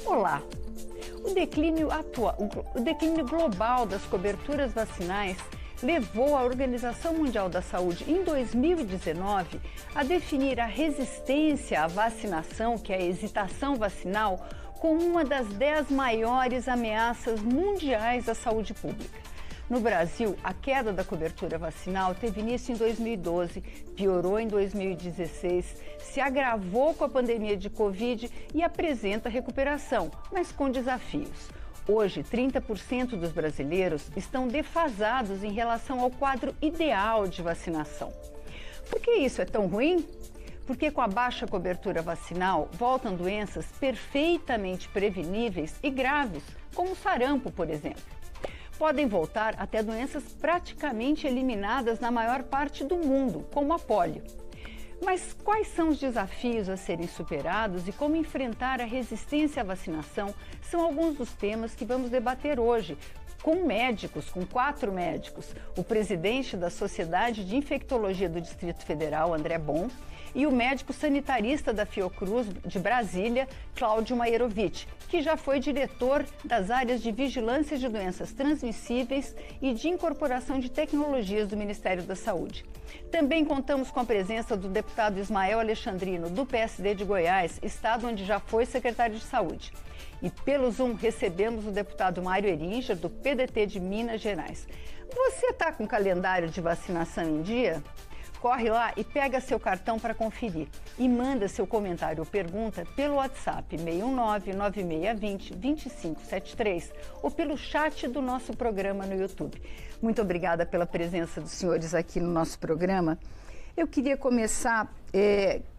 Olá! O declínio global das coberturas vacinais levou a Organização Mundial da Saúde, em 2019, a definir a resistência à vacinação, que é a hesitação vacinal, como uma das 10 maiores ameaças mundiais à saúde pública. No Brasil, a queda da cobertura vacinal teve início em 2012, piorou em 2016, se agravou com a pandemia de Covid e apresenta recuperação, mas com desafios. Hoje, 30% dos brasileiros estão defasados em relação ao quadro ideal de vacinação. Por que isso é tão ruim? Porque com a baixa cobertura vacinal, voltam doenças perfeitamente preveníveis e graves, como o sarampo, por exemplo. Podem voltar até doenças praticamente eliminadas na maior parte do mundo, como a polio. Mas quais são os desafios a serem superados e como enfrentar a resistência à vacinação são alguns dos temas que vamos debater hoje, com médicos, com 4 médicos, o presidente da Sociedade de Infectologia do Distrito Federal, André Bon, e o médico sanitarista da Fiocruz de Brasília, Cláudio Maierovitch, que já foi diretor das áreas de vigilância de doenças transmissíveis e de incorporação de tecnologias do Ministério da Saúde. Também contamos com a presença do deputado Ismael Alexandrino, do PSD de Goiás, estado onde já foi secretário de Saúde. E pelo Zoom recebemos o deputado Mário Eringer, do PDT de Minas Gerais. Você está com o calendário de vacinação em dia? Corre lá e pega seu cartão para conferir. E manda seu comentário ou pergunta pelo WhatsApp 619-9620-2573 ou pelo chat do nosso programa no YouTube. Muito obrigada pela presença dos senhores aqui no nosso programa. Eu queria começar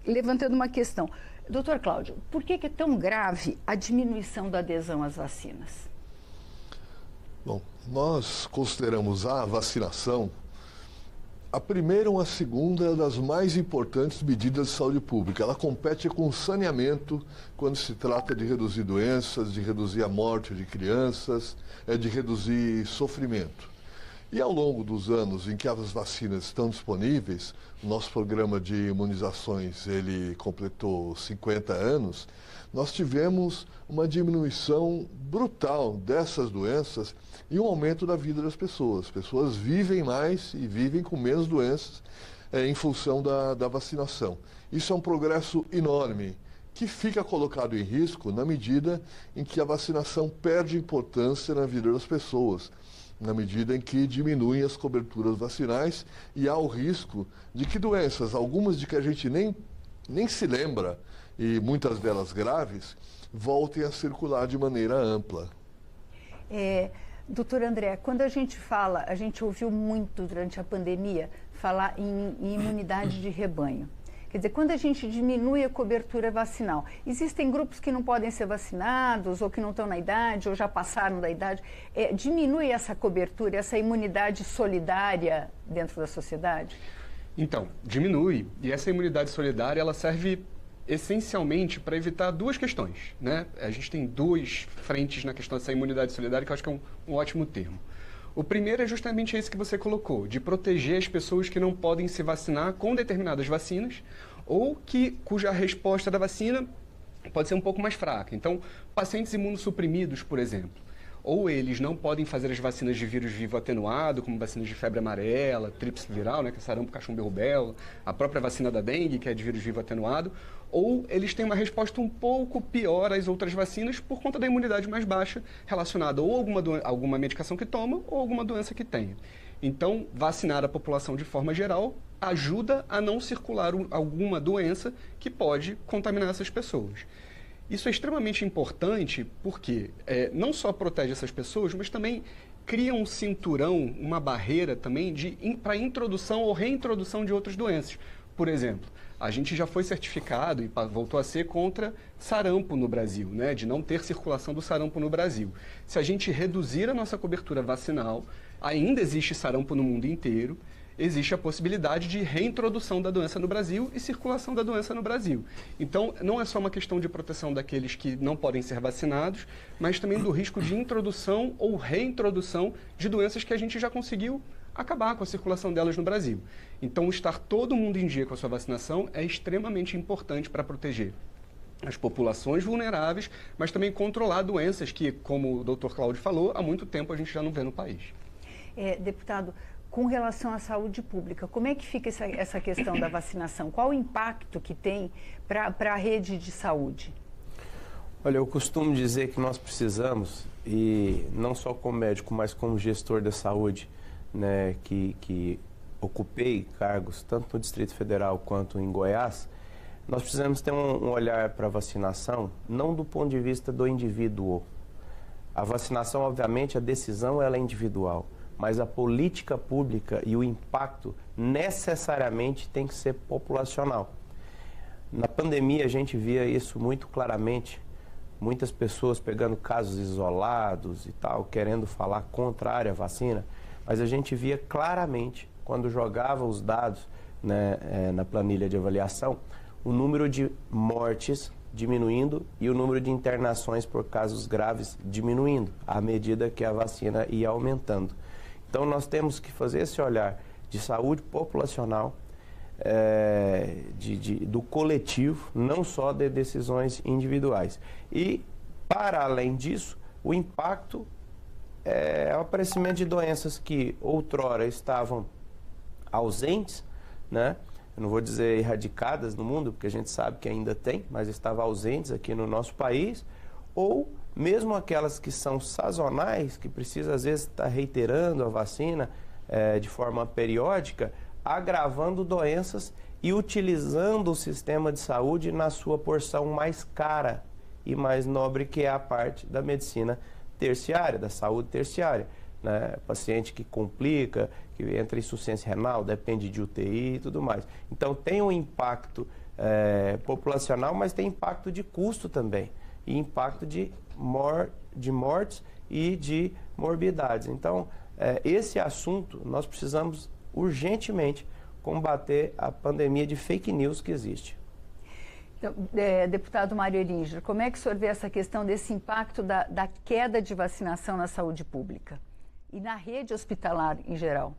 levantando uma questão. Doutor Cláudio, por que é tão grave a diminuição da adesão às vacinas? Bom, nós consideramos a vacinação a primeira ou a segunda das mais importantes medidas de saúde pública. Ela compete com o saneamento quando se trata de reduzir doenças, de reduzir a morte de crianças, de reduzir sofrimento. E ao longo dos anos em que as vacinas estão disponíveis, o nosso programa de imunizações ele completou 50 anos, nós tivemos uma diminuição brutal dessas doenças e um aumento da vida das pessoas. As pessoas vivem mais e vivem com menos doenças em função da vacinação. Isso é um progresso enorme que fica colocado em risco na medida em que a vacinação perde importância na vida das pessoas, na medida em que diminuem as coberturas vacinais e há o risco de que doenças, algumas de que a gente nem se lembra, e muitas delas graves, voltem a circular de maneira ampla. Doutor André, quando a gente ouviu muito durante a pandemia falar em imunidade de rebanho. Quer dizer, quando a gente diminui a cobertura vacinal, existem grupos que não podem ser vacinados, ou que não estão na idade, ou já passaram da idade. Diminui essa cobertura, essa imunidade solidária dentro da sociedade? Então, diminui. E essa imunidade solidária, ela serve essencialmente para evitar 2 questões, né? A gente tem 2 frentes na questão dessa imunidade solidária, que eu acho que é um ótimo termo. O primeiro é justamente esse que você colocou, de proteger as pessoas que não podem se vacinar com determinadas vacinas ou cuja resposta da vacina pode ser um pouco mais fraca. Então, pacientes imunossuprimidos, por exemplo, ou eles não podem fazer as vacinas de vírus vivo atenuado, como vacinas de febre amarela, tríplice viral, né, que é sarampo, cachumba e rubéola, a própria vacina da dengue, que é de vírus vivo atenuado, ou eles têm uma resposta um pouco pior às outras vacinas por conta da imunidade mais baixa relacionada ou a alguma medicação que toma ou alguma doença que tenha. Então, vacinar a população de forma geral ajuda a não circular alguma doença que pode contaminar essas pessoas. Isso é extremamente importante porque não só protege essas pessoas, mas também cria um cinturão, uma barreira também para introdução ou reintrodução de outras doenças. Por exemplo, a gente já foi certificado e voltou a ser contra sarampo no Brasil, né? De não ter circulação do sarampo no Brasil. Se a gente reduzir a nossa cobertura vacinal, ainda existe sarampo no mundo inteiro, existe a possibilidade de reintrodução da doença no Brasil e circulação da doença no Brasil. Então, não é só uma questão de proteção daqueles que não podem ser vacinados, mas também do risco de introdução ou reintrodução de doenças que a gente já conseguiu acabar com a circulação delas no Brasil. Então, estar todo mundo em dia com a sua vacinação é extremamente importante para proteger as populações vulneráveis, mas também controlar doenças que, como o Dr. Cláudio falou, há muito tempo a gente já não vê no país. Deputado, com relação à saúde pública, como é que fica essa questão da vacinação? Qual o impacto que tem para a rede de saúde? Olha, eu costumo dizer que nós precisamos, e não só como médico, mas como gestor da saúde, né, que ocupei cargos tanto no Distrito Federal quanto em Goiás, nós precisamos ter um olhar para a vacinação, não do ponto de vista do indivíduo. A vacinação, obviamente, a decisão ela é individual, mas a política pública e o impacto necessariamente tem que ser populacional. Na pandemia a gente via isso muito claramente, muitas pessoas pegando casos isolados e tal, querendo falar contrário à vacina, mas a gente via claramente, quando jogava os dados, né, na planilha de avaliação, o número de mortes diminuindo e o número de internações por casos graves diminuindo, à medida que a vacina ia aumentando. Então, nós temos que fazer esse olhar de saúde populacional, do coletivo, não só de decisões individuais. E, para além disso, o impacto é o aparecimento de doenças que outrora estavam ausentes, né? Eu não vou dizer erradicadas no mundo, porque a gente sabe que ainda tem, mas estavam ausentes aqui no nosso país, ou mesmo aquelas que são sazonais, que precisa às vezes estar reiterando a vacina de forma periódica, agravando doenças e utilizando o sistema de saúde na sua porção mais cara e mais nobre, que é a parte da medicina terciária, da saúde terciária, né? Paciente que complica, que entra em insuficiência renal, depende de UTI e tudo mais. Então tem um impacto populacional, mas tem impacto de custo também, e impacto de mortes e de morbidades. Então, esse assunto nós precisamos urgentemente combater a pandemia de fake news que existe. Então, deputado Mário Eringer, como é que o senhor vê essa questão desse impacto da queda de vacinação na saúde pública e na rede hospitalar em geral?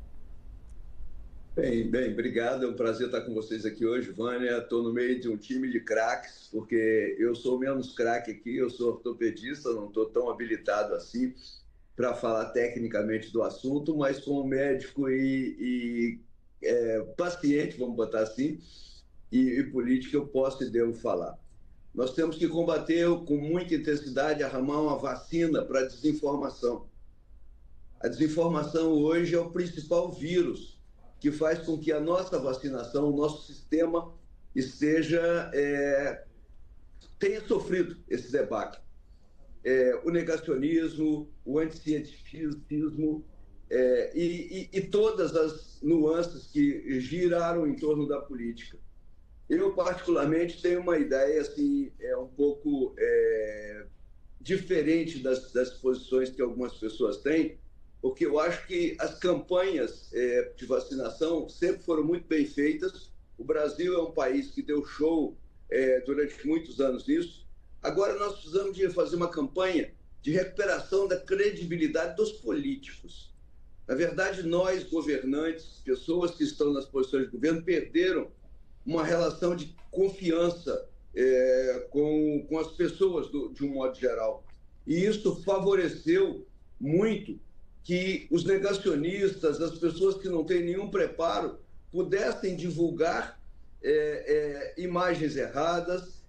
Bem, obrigado. É um prazer estar com vocês aqui hoje, Vânia. Estou no meio de um time de craques, porque eu sou menos craque aqui, eu sou ortopedista, não estou tão habilitado assim para falar tecnicamente do assunto, mas como médico e paciente, vamos botar assim, e política, eu posso e devo falar. Nós temos que combater com muita intensidade, arrumar uma vacina para a desinformação. A desinformação hoje é o principal vírus que faz com que a nossa vacinação, o nosso sistema tenha sofrido esse debate. O negacionismo, o anticientificismo e todas as nuances que giraram em torno da política. Eu, particularmente, tenho uma ideia assim, um pouco diferente das posições que algumas pessoas têm, porque eu acho que as campanhas de vacinação sempre foram muito bem feitas. O Brasil é um país que deu show durante muitos anos nisso. Agora nós precisamos de fazer uma campanha de recuperação da credibilidade dos políticos. Na verdade, nós, governantes, pessoas que estão nas posições de governo, perderam uma relação de confiança com as pessoas de um modo geral. E isso favoreceu muito que os negacionistas, as pessoas que não têm nenhum preparo, pudessem divulgar imagens erradas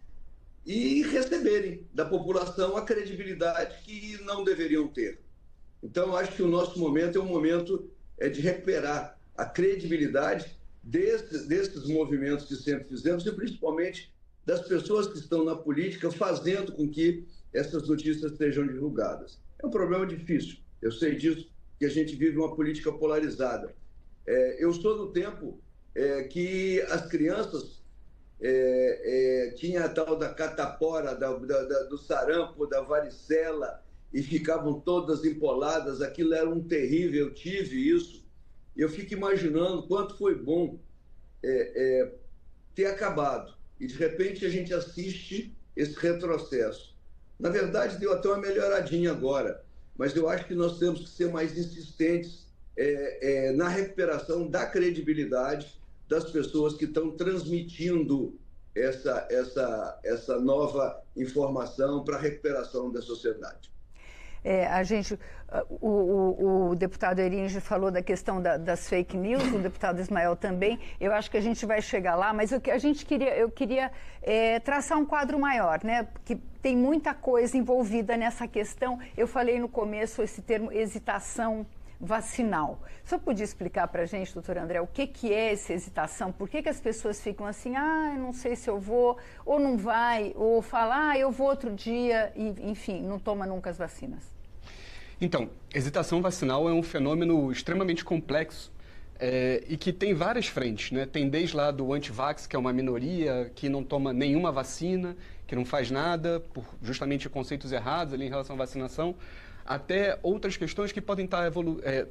e receberem da população a credibilidade que não deveriam ter. Então, acho que o nosso momento é um momento de recuperar a credibilidade desses movimentos que sempre fizemos e principalmente das pessoas que estão na política fazendo com que essas notícias sejam divulgadas. É um problema difícil, eu sei disso, que a gente vive uma política polarizada. Eu sou do tempo que as crianças tinham a tal da catapora, do sarampo, da varicela, e ficavam todas empoladas. Aquilo era um terrível, eu tive isso. Eu fico imaginando quanto foi bom ter acabado. E, de repente, a gente assiste esse retrocesso. Na verdade, deu até uma melhoradinha agora, mas eu acho que nós temos que ser mais insistentes na recuperação da credibilidade das pessoas que estão transmitindo essa nova informação para a recuperação da sociedade. O deputado Eringe falou da questão das fake news, o deputado Ismael também. Eu acho que a gente vai chegar lá, mas eu queria traçar um quadro maior, né? Porque tem muita coisa envolvida nessa questão. Eu falei no começo esse termo hesitação vacinal. Só podia explicar para a gente, doutor André, o que é essa hesitação? Por que as pessoas ficam assim, eu não sei se eu vou, ou não vai, ou fala, eu vou outro dia, e, enfim, não toma nunca as vacinas? Então, hesitação vacinal é um fenômeno extremamente complexo e que tem várias frentes, né? Tem desde lá do anti-vax, que é uma minoria que não toma nenhuma vacina, que não faz nada, por justamente conceitos errados ali em relação à vacinação, até outras questões que podem estar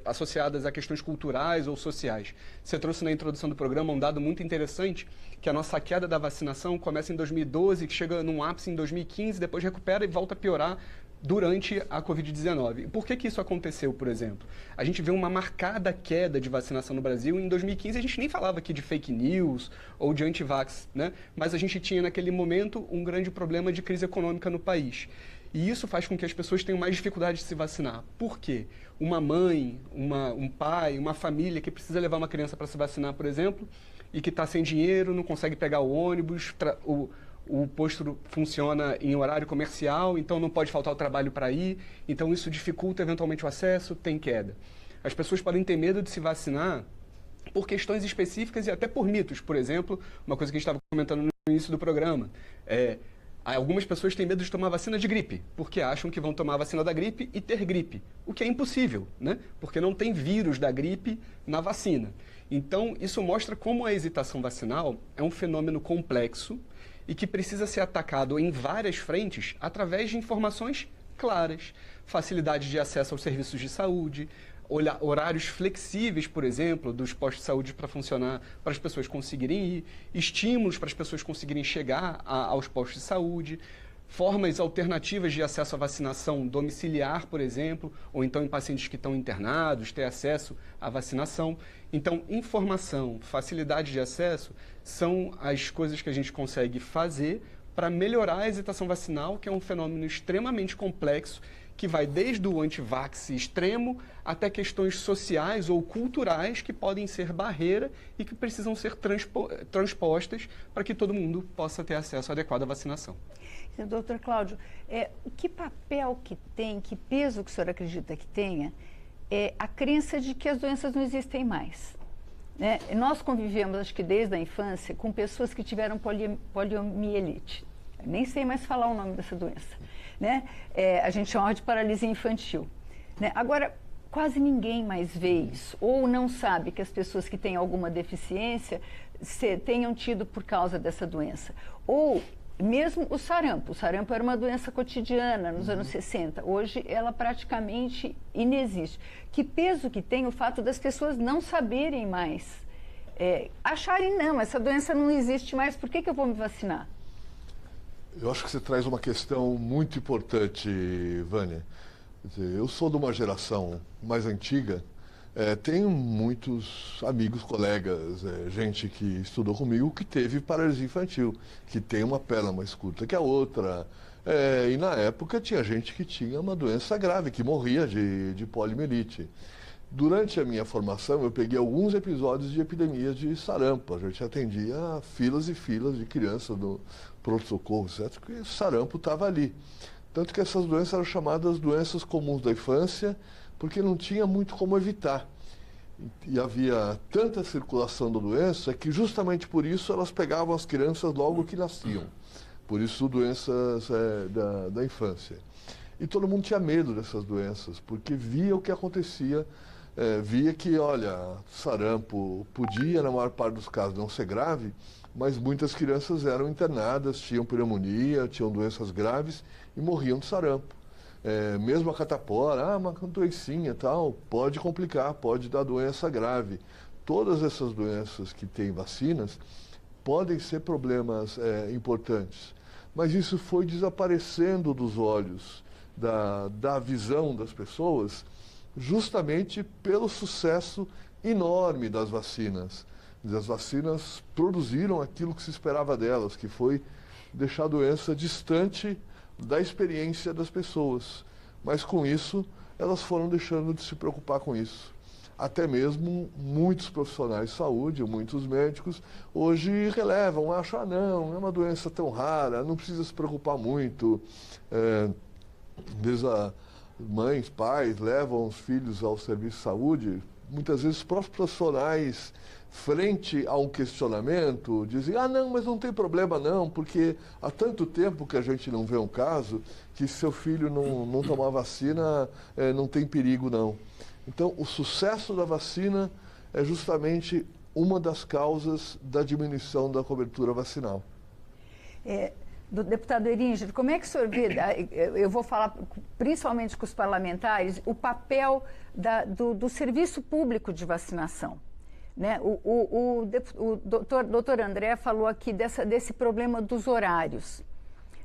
associadas a questões culturais ou sociais. Você trouxe na introdução do programa um dado muito interessante, que a nossa queda da vacinação começa em 2012, que chega num ápice em 2015, depois recupera e volta a piorar durante a Covid-19. Por que isso aconteceu, por exemplo? A gente vê uma marcada queda de vacinação no Brasil. Em 2015, a gente nem falava aqui de fake news ou de anti-vax, né? Mas a gente tinha, naquele momento, um grande problema de crise econômica no país. E isso faz com que as pessoas tenham mais dificuldade de se vacinar. Por quê? Uma mãe, um pai, uma família que precisa levar uma criança para se vacinar, por exemplo, e que está sem dinheiro, não consegue pegar o ônibus, o posto funciona em horário comercial, então não pode faltar o trabalho para ir, então isso dificulta eventualmente o acesso, tem queda. As pessoas podem ter medo de se vacinar por questões específicas e até por mitos. Por exemplo, uma coisa que a gente estava comentando no início do programa, algumas pessoas têm medo de tomar vacina de gripe, porque acham que vão tomar a vacina da gripe e ter gripe, o que é impossível, né? Porque não tem vírus da gripe na vacina. Então, isso mostra como a hesitação vacinal é um fenômeno complexo e que precisa ser atacado em várias frentes através de informações claras, facilidade de acesso aos serviços de saúde, horários flexíveis, por exemplo, dos postos de saúde para funcionar, para as pessoas conseguirem ir, estímulos para as pessoas conseguirem chegar aos postos de saúde, formas alternativas de acesso à vacinação domiciliar, por exemplo, ou então em pacientes que estão internados, ter acesso à vacinação. Então, informação, facilidade de acesso são as coisas que a gente consegue fazer para melhorar a hesitação vacinal, que é um fenômeno extremamente complexo, que vai desde o anti-vax extremo até questões sociais ou culturais que podem ser barreira e que precisam ser transpostas para que todo mundo possa ter acesso adequado à vacinação. Doutor Cláudio, que papel que tem, que peso que o senhor acredita que tenha a crença de que as doenças não existem mais? Né? Nós convivemos, acho que desde a infância, com pessoas que tiveram poliomielite. Eu nem sei mais falar o nome dessa doença. Né? A gente chama de paralisia infantil. Né? Agora, quase ninguém mais vê isso, ou não sabe que as pessoas que têm alguma deficiência tenham tido por causa dessa doença. Ou mesmo o sarampo. O sarampo era uma doença cotidiana nos anos 60. Hoje, ela praticamente inexiste. Que peso que tem o fato das pessoas não saberem mais, acharem, não, essa doença não existe mais, por que eu vou me vacinar? Eu acho que você traz uma questão muito importante, Vânia. Quer dizer, eu sou de uma geração mais antiga, tenho muitos amigos, colegas, gente que estudou comigo que teve paralisia infantil, que tem uma perna mais curta que a outra. E na época tinha gente que tinha uma doença grave, que morria de poliomielite. Durante a minha formação, eu peguei alguns episódios de epidemias de sarampo. A gente atendia filas e filas de crianças no pronto-socorro, etc., porque sarampo estava ali. Tanto que essas doenças eram chamadas doenças comuns da infância, porque não tinha muito como evitar. E havia tanta circulação da doença que justamente por isso elas pegavam as crianças logo que nasciam. Por isso doenças da infância. E todo mundo tinha medo dessas doenças, porque via o que acontecia, via que, olha, sarampo podia, na maior parte dos casos, não ser grave, mas muitas crianças eram internadas, tinham pneumonia, tinham doenças graves e morriam de sarampo. Mesmo a catapora, uma doencinha tal, pode complicar, pode dar doença grave. Todas essas doenças que têm vacinas podem ser problemas importantes, mas isso foi desaparecendo dos olhos, da visão das pessoas, justamente pelo sucesso enorme das vacinas. As vacinas produziram aquilo que se esperava delas, que foi deixar a doença distante da experiência das pessoas. Mas com isso, elas foram deixando de se preocupar com isso. Até mesmo muitos profissionais de saúde, muitos médicos, hoje relevam, acham, não, é uma doença tão rara, não precisa se preocupar muito. Mães, pais levam os filhos ao serviço de saúde, muitas vezes os próprios profissionais, frente a um questionamento, dizem, não, mas não tem problema não, porque há tanto tempo que a gente não vê um caso que se seu filho não tomar vacina, não tem perigo não. Então, o sucesso da vacina é justamente uma das causas da diminuição da cobertura vacinal. Do deputado Eringer, como é que o senhor vê, eu vou falar principalmente com os parlamentares, o papel do serviço público de vacinação? Né? O doutor André falou aqui desse problema dos horários.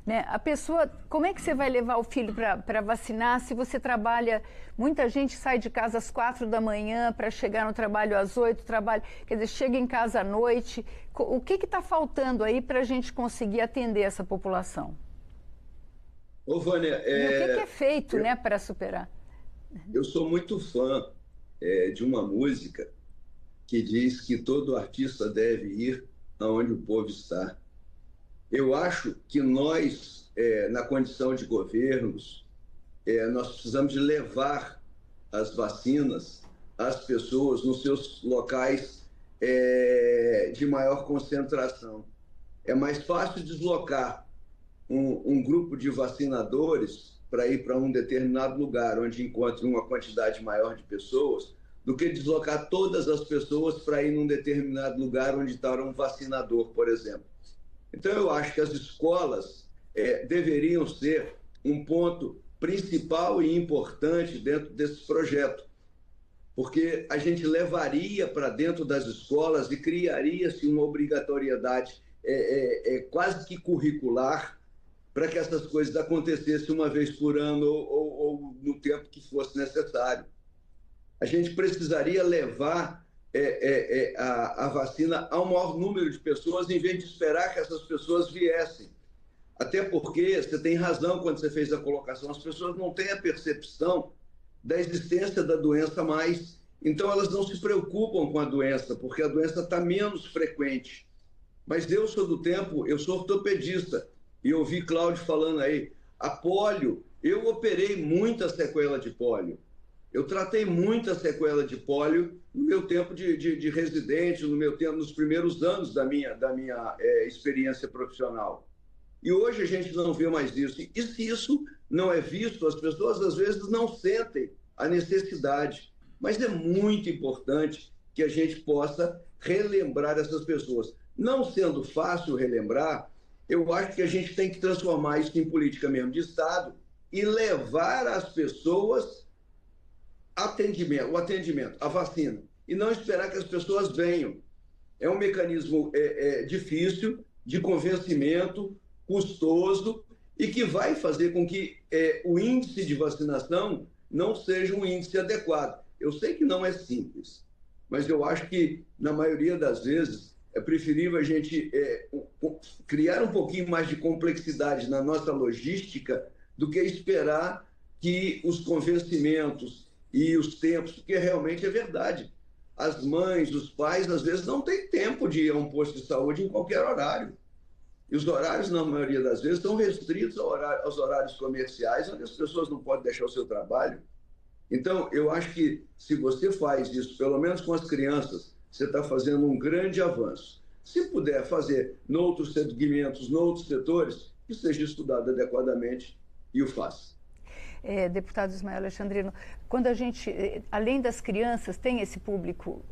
Né? A pessoa, como é que você vai levar o filho para vacinar se você trabalha, muita gente sai de casa às 4 da manhã para chegar no trabalho às 8, quer dizer, chega em casa à noite. O que está faltando aí para a gente conseguir atender essa população? Ô, Vânia, e o que é feito para superar? Eu sou muito fã de uma música que diz que todo artista deve ir aonde o povo está. Eu acho que nós, na condição de governos, nós precisamos de levar as vacinas às pessoas nos seus locais de maior concentração. É mais fácil deslocar um grupo de vacinadores para ir para um determinado lugar onde encontre uma quantidade maior de pessoas do que deslocar todas as pessoas para ir num determinado lugar onde está um vacinador, por exemplo. Então, eu acho que as escolas deveriam ser um ponto principal e importante dentro desse projeto, porque a gente levaria para dentro das escolas e criaria-se uma obrigatoriedade quase que curricular para que essas coisas acontecessem uma vez por ano ou no tempo que fosse necessário. A gente precisaria levar a vacina ao maior número de pessoas, em vez de esperar que essas pessoas viessem. Até porque, você tem razão quando você fez a colocação, as pessoas não têm a percepção da existência da doença mais, então elas não se preocupam com a doença, porque a doença está menos frequente. Mas eu sou do tempo, eu sou ortopedista, e eu ouvi Cláudio falando aí, a pólio, eu operei muita sequela de pólio. Eu tratei muita sequela de pólio no meu tempo de residente, no meu tempo, nos primeiros anos da minha experiência profissional. E hoje a gente não vê mais isso. E se isso não é visto, as pessoas às vezes não sentem a necessidade. Mas é muito importante que a gente possa relembrar essas pessoas. Não sendo fácil relembrar, eu acho que a gente tem que transformar isso em política mesmo de Estado e levar as pessoas o atendimento, a vacina, e não esperar que as pessoas venham. É um mecanismo difícil, de convencimento, custoso, e que vai fazer com que o índice de vacinação não seja um índice adequado. Eu sei que não é simples, mas eu acho que, na maioria das vezes, é preferível a gente criar um pouquinho mais de complexidade na nossa logística do que esperar que os convencimentos e os tempos, porque realmente é verdade. As mães, os pais, às vezes, não têm tempo de ir a um posto de saúde em qualquer horário. E os horários, na maioria das vezes, estão restritos aos horários comerciais, onde as pessoas não podem deixar o seu trabalho. Então, eu acho que, se você faz isso, pelo menos com as crianças, você está fazendo um grande avanço. Se puder fazer em outros segmentos, em outros setores, que seja estudado adequadamente e o faça. Deputado Ismael Alexandrino, quando a gente, além das crianças, tem esse público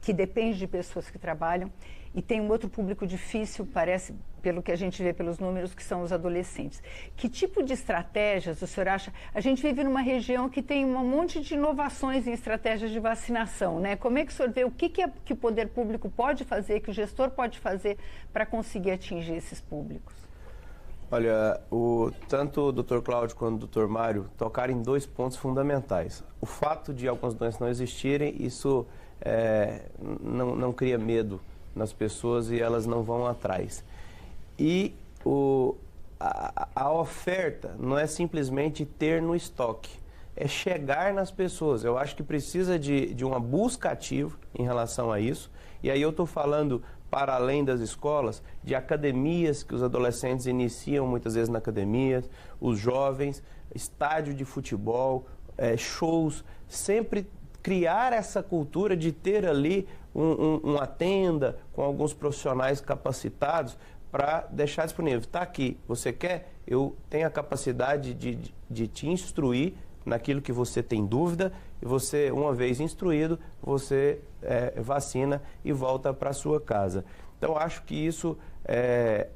que depende de pessoas que trabalham, e tem um outro público difícil, parece, pelo que a gente vê pelos números, que são os adolescentes. Que tipo de estratégias o senhor acha? A gente vive numa região que tem um monte de inovações em estratégias de vacinação, né? Como é que o senhor vê, o que o poder público pode fazer, que o gestor pode fazer para conseguir atingir esses públicos? Olha, tanto o Dr. Cláudio quanto o Dr. Mário tocaram em dois pontos fundamentais. O fato de algumas doenças não existirem, isso não cria medo nas pessoas e elas não vão atrás. E a oferta não é simplesmente ter no estoque, é chegar nas pessoas. Eu acho que precisa de uma busca ativa em relação a isso. E aí eu estou falando, para além das escolas, de academias que os adolescentes iniciam muitas vezes na academia, os jovens, estádio de futebol, shows, sempre criar essa cultura de ter ali uma tenda com alguns profissionais capacitados para deixar disponível. Está aqui, você quer? Eu tenho a capacidade de te instruir naquilo que você tem dúvida, e você, uma vez instruído, você vacina e volta para a sua casa. Então, acho que isso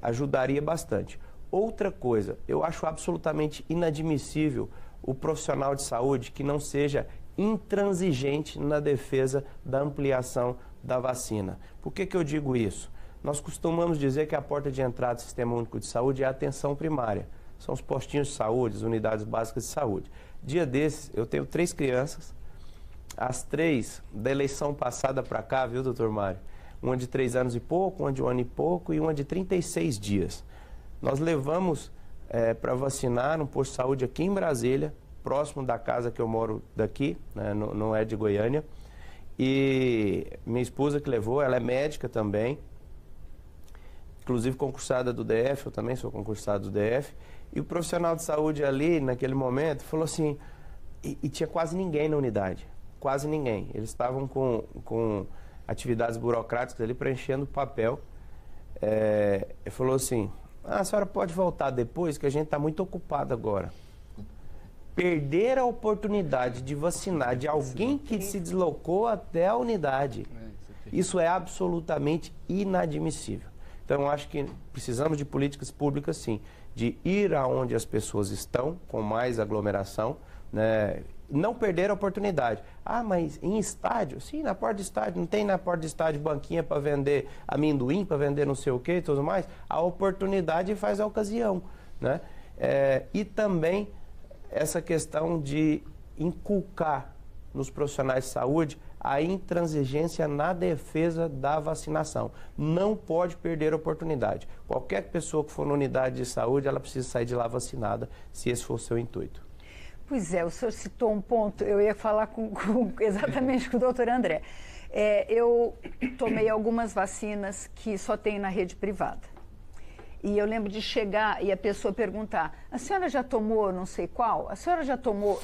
ajudaria bastante. Outra coisa, eu acho absolutamente inadmissível o profissional de saúde que não seja intransigente na defesa da ampliação da vacina. Por que eu digo isso? Nós costumamos dizer que a porta de entrada do Sistema Único de Saúde é a atenção primária. São os postinhos de saúde, as unidades básicas de saúde. Dia desses, eu tenho 3 crianças, as 3 da eleição passada para cá, viu, doutor Mário? Uma de 3 anos e pouco, uma de 1 ano e pouco e uma de 36 dias. Nós levamos para vacinar no posto de saúde aqui em Brasília, próximo da casa que eu moro daqui, né, não é de Goiânia. E minha esposa que levou, ela é médica também, inclusive concursada do DF, eu também sou concursado do DF. E o profissional de saúde ali, naquele momento, falou assim, e tinha quase ninguém na unidade, quase ninguém. Eles estavam com atividades burocráticas ali, preenchendo papel. Ele falou assim, a senhora pode voltar depois, que a gente está muito ocupado agora. Perder a oportunidade de vacinar de alguém que se deslocou até a unidade, isso é absolutamente inadmissível. Então, eu acho que precisamos de políticas públicas, sim, de ir aonde as pessoas estão, com mais aglomeração, né? Não perder a oportunidade. Ah, mas em estádio? Sim, na porta do estádio. Não tem na porta do estádio banquinha para vender amendoim, para vender não sei o que e tudo mais? A oportunidade faz a ocasião, né? E também essa questão de inculcar nos profissionais de saúde a intransigência na defesa da vacinação. Não pode perder a oportunidade. Qualquer pessoa que for na unidade de saúde, ela precisa sair de lá vacinada, se esse for o seu intuito. Pois é, o senhor citou um ponto, eu ia falar exatamente com o doutor André. Eu tomei algumas vacinas que só tem na rede privada. E eu lembro de chegar e a pessoa perguntar, a senhora já tomou não sei qual? A senhora já tomou...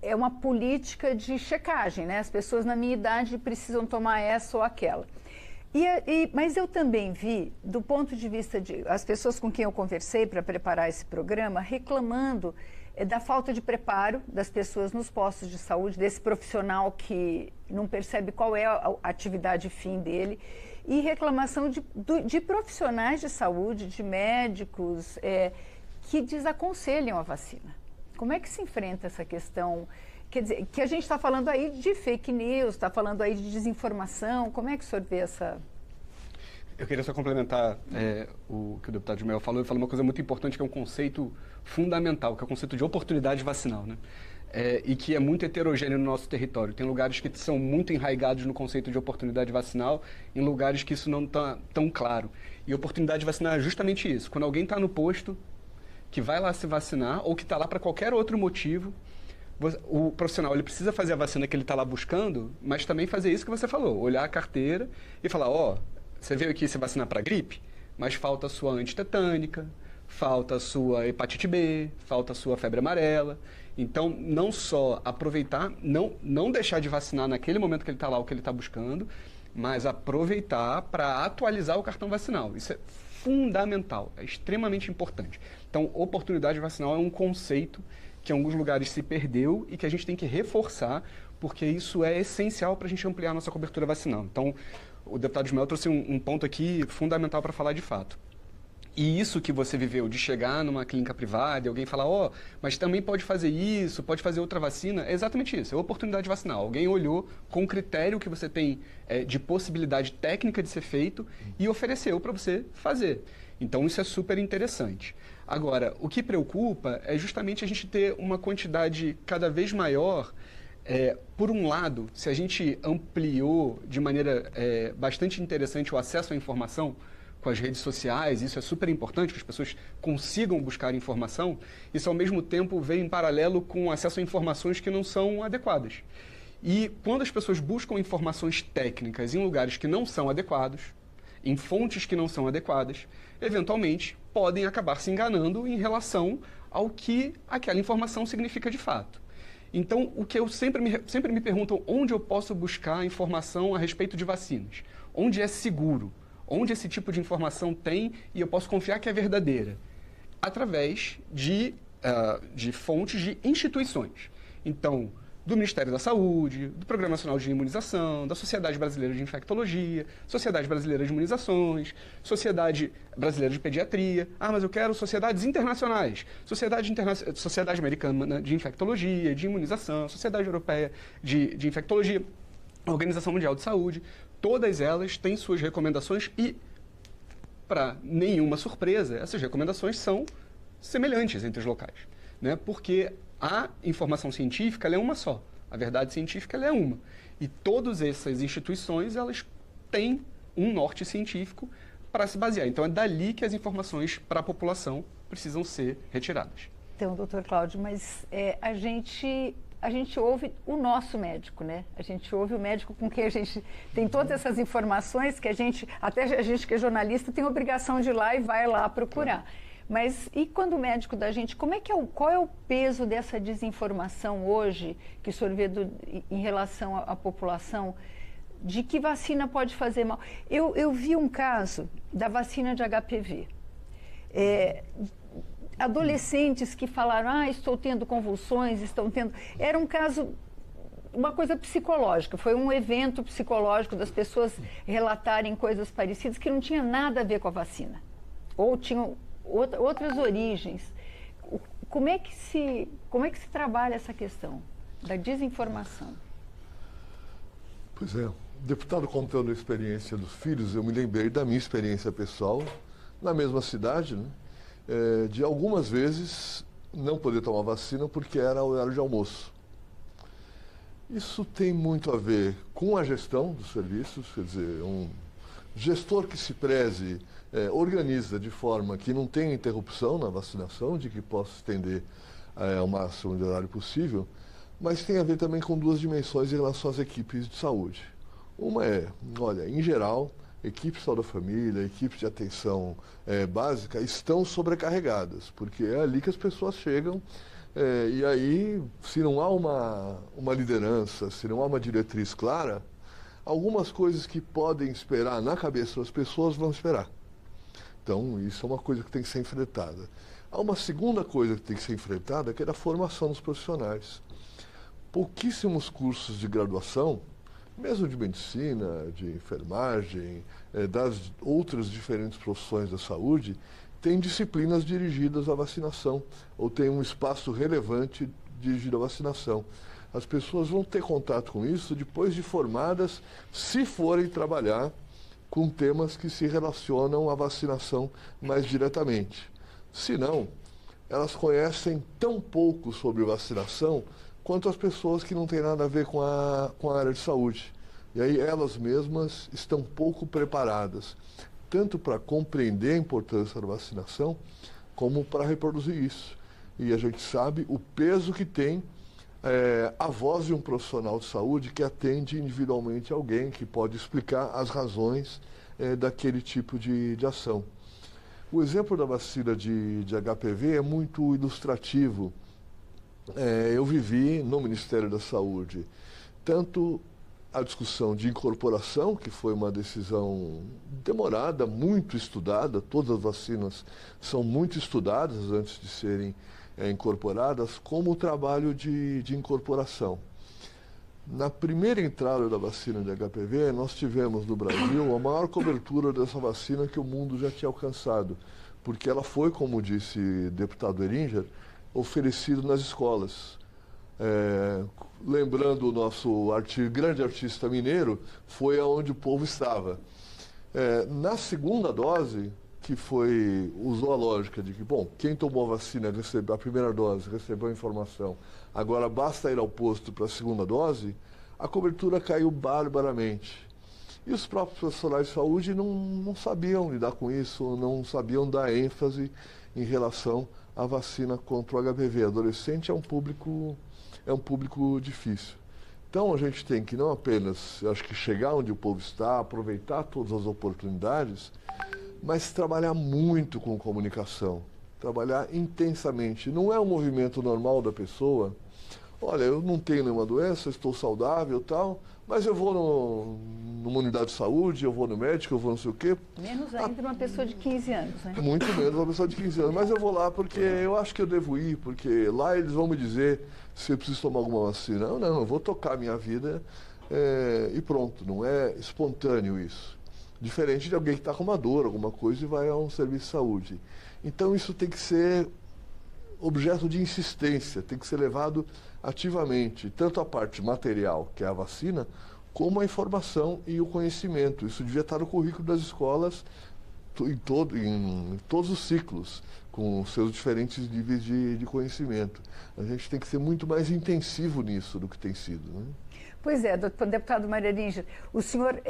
É uma política de checagem, né? As pessoas na minha idade precisam tomar essa ou aquela. Mas eu também vi, do ponto de vista de... As pessoas com quem eu conversei para preparar esse programa, reclamando da falta de preparo das pessoas nos postos de saúde, desse profissional que não percebe qual é a atividade fim dele, e reclamação de profissionais de saúde, de médicos, que desaconselham a vacina. Como é que se enfrenta essa questão? Quer dizer, que a gente está falando aí de fake news, está falando aí de desinformação. Como é que o senhor vê essa... Eu queria só complementar o que o deputado Ismael falou. Ele falou uma coisa muito importante, que é um conceito fundamental, que é o conceito de oportunidade vacinal, né? E que é muito heterogêneo no nosso território. Tem lugares que são muito enraigados no conceito de oportunidade vacinal, em lugares que isso não está tão claro. E oportunidade vacinal é justamente isso. Quando alguém está no posto, que vai lá se vacinar, ou que está lá para qualquer outro motivo, o profissional ele precisa fazer a vacina que ele está lá buscando, mas também fazer isso que você falou, olhar a carteira e falar, você veio aqui se vacinar para gripe, mas falta a sua antitetânica, falta a sua hepatite B, falta a sua febre amarela. Então, não só aproveitar, não deixar de vacinar naquele momento que ele está lá, o que ele está buscando, mas aproveitar para atualizar o cartão vacinal. Isso é fundamental, é extremamente importante. Então, oportunidade vacinal é um conceito que em alguns lugares se perdeu e que a gente tem que reforçar, porque isso é essencial para a gente ampliar a nossa cobertura vacinal. Então, o deputado Ismael trouxe um ponto aqui fundamental para falar de fato. E isso que você viveu, de chegar numa clínica privada e alguém falar, mas também pode fazer isso, pode fazer outra vacina, é exatamente isso, é oportunidade vacinal. Alguém olhou com o critério que você tem de possibilidade técnica de ser feito e ofereceu para você fazer. Então, isso é super interessante. Agora, o que preocupa é justamente a gente ter uma quantidade cada vez maior Por um lado, se a gente ampliou de maneira bastante interessante o acesso à informação com as redes sociais, isso é super importante, que as pessoas consigam buscar informação, isso ao mesmo tempo vem em paralelo com acesso a informações que não são adequadas. E quando as pessoas buscam informações técnicas em lugares que não são adequados, em fontes que não são adequadas, eventualmente podem acabar se enganando em relação ao que aquela informação significa de fato. Então, o que eu sempre me perguntam, onde eu posso buscar informação a respeito de vacinas? Onde é seguro? Onde esse tipo de informação tem e eu posso confiar que é verdadeira? Através de fontes de instituições. Então, do Ministério da Saúde, do Programa Nacional de Imunização, da Sociedade Brasileira de Infectologia, Sociedade Brasileira de Imunizações, Sociedade Brasileira de Pediatria. Mas eu quero sociedades internacionais. Sociedade Americana de Infectologia, de Imunização, Sociedade Europeia de Infectologia, Organização Mundial de Saúde. Todas elas têm suas recomendações e, para nenhuma surpresa, essas recomendações são semelhantes entre os locais, né? Porque a informação científica ela é uma só, a verdade científica ela é uma. E todas essas instituições elas têm um norte científico para se basear. Então é dali que as informações para a população precisam ser retiradas. Então, doutor Cláudio, mas a gente ouve o nosso médico, né? A gente ouve o médico com quem a gente tem todas essas informações que até a gente que é jornalista tem obrigação de ir lá e vai lá procurar. Mas e quando o médico da gente, qual é o peso dessa desinformação hoje que o senhor vê em relação à população, de que vacina pode fazer mal? Eu vi um caso da vacina de HPV. Adolescentes que falaram, estou tendo convulsões, Era um caso, uma coisa psicológica, foi um evento psicológico das pessoas relatarem coisas parecidas que não tinha nada a ver com a vacina. Ou tinham outras origens. Como é que se trabalha essa questão da desinformação? Pois é, deputado contando a experiência dos filhos, eu me lembrei da minha experiência pessoal, na mesma cidade, né? De algumas vezes não poder tomar vacina porque era horário de almoço. Isso tem muito a ver com a gestão dos serviços, quer dizer, um gestor que se preze, organiza de forma que não tenha interrupção na vacinação, de que possa estender ao máximo de horário possível, mas tem a ver também com duas dimensões em relação às equipes de saúde. Uma em geral, equipes de saúde da família, equipes de atenção básica estão sobrecarregadas, porque é ali que as pessoas chegam e aí, se não há uma liderança, se não há uma diretriz clara, algumas coisas que podem esperar na cabeça das pessoas vão esperar. Então, isso é uma coisa que tem que ser enfrentada. Há uma segunda coisa que tem que ser enfrentada, que é a formação dos profissionais. Pouquíssimos cursos de graduação, mesmo de medicina, de enfermagem, das outras diferentes profissões da saúde, têm disciplinas dirigidas à vacinação, ou têm um espaço relevante dirigido à vacinação. As pessoas vão ter contato com isso depois de formadas, se forem trabalhar com temas que se relacionam à vacinação mais diretamente. Se não, elas conhecem tão pouco sobre vacinação quanto as pessoas que não têm nada a ver com a área de saúde. E aí elas mesmas estão pouco preparadas, tanto para compreender a importância da vacinação, como para reproduzir isso. E a gente sabe o peso que tem a voz de um profissional de saúde que atende individualmente alguém, que pode explicar as razões daquele tipo de ação. O exemplo da vacina de HPV é muito ilustrativo. Eu vivi no Ministério da Saúde tanto a discussão de incorporação, que foi uma decisão demorada, muito estudada, todas as vacinas são muito estudadas antes de serem incorporadas, como o trabalho de incorporação. Na primeira entrada da vacina de HPV, nós tivemos no Brasil a maior cobertura dessa vacina que o mundo já tinha alcançado, porque ela foi, como disse o deputado Eringer, oferecida nas escolas. Lembrando o nosso grande artista mineiro, foi aonde o povo estava. Na segunda dose, que usou a lógica de que, bom, quem tomou a vacina, recebeu a primeira dose, recebeu a informação, agora basta ir ao posto para a segunda dose, a cobertura caiu barbaramente. E os próprios profissionais de saúde não sabiam lidar com isso, não sabiam dar ênfase em relação à vacina contra o HPV. Adolescente é um público difícil. Então a gente tem que não apenas, eu acho que chegar onde o povo está, aproveitar todas as oportunidades, mas trabalhar muito com comunicação, trabalhar intensamente. Não é um movimento normal da pessoa. Olha, eu não tenho nenhuma doença, estou saudável e tal, mas eu vou numa unidade de saúde, eu vou no médico, eu vou não sei o quê. Menos ainda uma pessoa de 15 anos, né? Muito menos uma pessoa de 15 anos. Mas eu vou lá porque eu acho que eu devo ir, porque lá eles vão me dizer se eu preciso tomar alguma vacina. Não, eu vou tocar a minha vida e pronto. Não é espontâneo isso. Diferente de alguém que está com uma dor, alguma coisa, e vai a um serviço de saúde. Então isso tem que ser objeto de insistência, tem que ser levado ativamente, tanto a parte material, que é a vacina, como a informação e o conhecimento. Isso devia estar no currículo das escolas em todos os ciclos, com seus diferentes níveis de conhecimento. A gente tem que ser muito mais intensivo nisso do que tem sido, né? Pois é, deputado Maria Ringer, o senhor,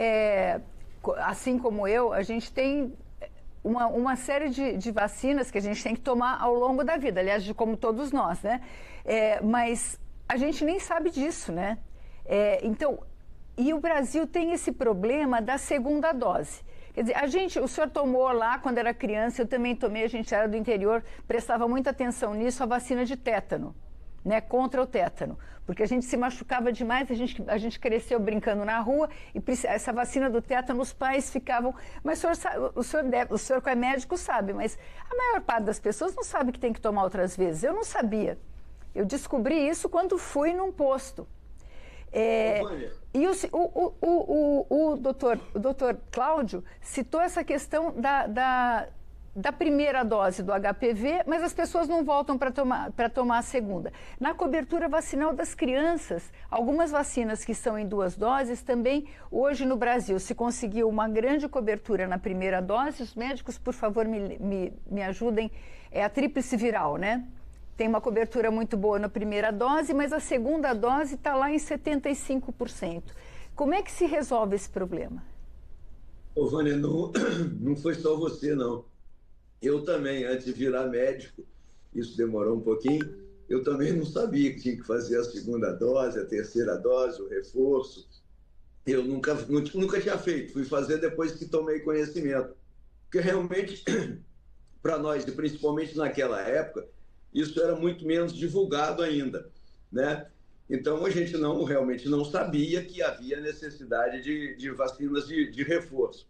assim como eu, a gente tem uma série de vacinas que a gente tem que tomar ao longo da vida, aliás, como todos nós, né? Mas a gente nem sabe disso, né? Então, e o Brasil tem esse problema da segunda dose. Quer dizer, o senhor tomou lá quando era criança, eu também tomei, a gente era do interior, prestava muita atenção nisso, a vacina de tétano, né, contra o tétano, porque a gente se machucava demais, a gente cresceu brincando na rua e essa vacina do tétano, os pais ficavam... Mas o senhor que é médico sabe, mas a maior parte das pessoas não sabe que tem que tomar outras vezes. Eu não sabia. Eu descobri isso quando fui num posto. E o doutor Cláudio citou essa questão da primeira dose do HPV, mas as pessoas não voltam para tomar a segunda. Na cobertura vacinal das crianças, algumas vacinas que são em 2 doses também, hoje no Brasil, se conseguiu uma grande cobertura na primeira dose, os médicos, por favor, me ajudem, é a tríplice viral, né? Tem uma cobertura muito boa na primeira dose, mas a segunda dose está lá em 75%. Como é que se resolve esse problema? Ô, Vânia, não foi só você, não. Eu também, antes de virar médico, isso demorou um pouquinho, eu também não sabia que tinha que fazer a segunda dose, a terceira dose, o reforço. Eu nunca tinha feito, fui fazer depois que tomei conhecimento. Porque realmente, para nós, e principalmente naquela época, isso era muito menos divulgado ainda, né? Então, a gente realmente não sabia que havia necessidade de vacinas de reforço.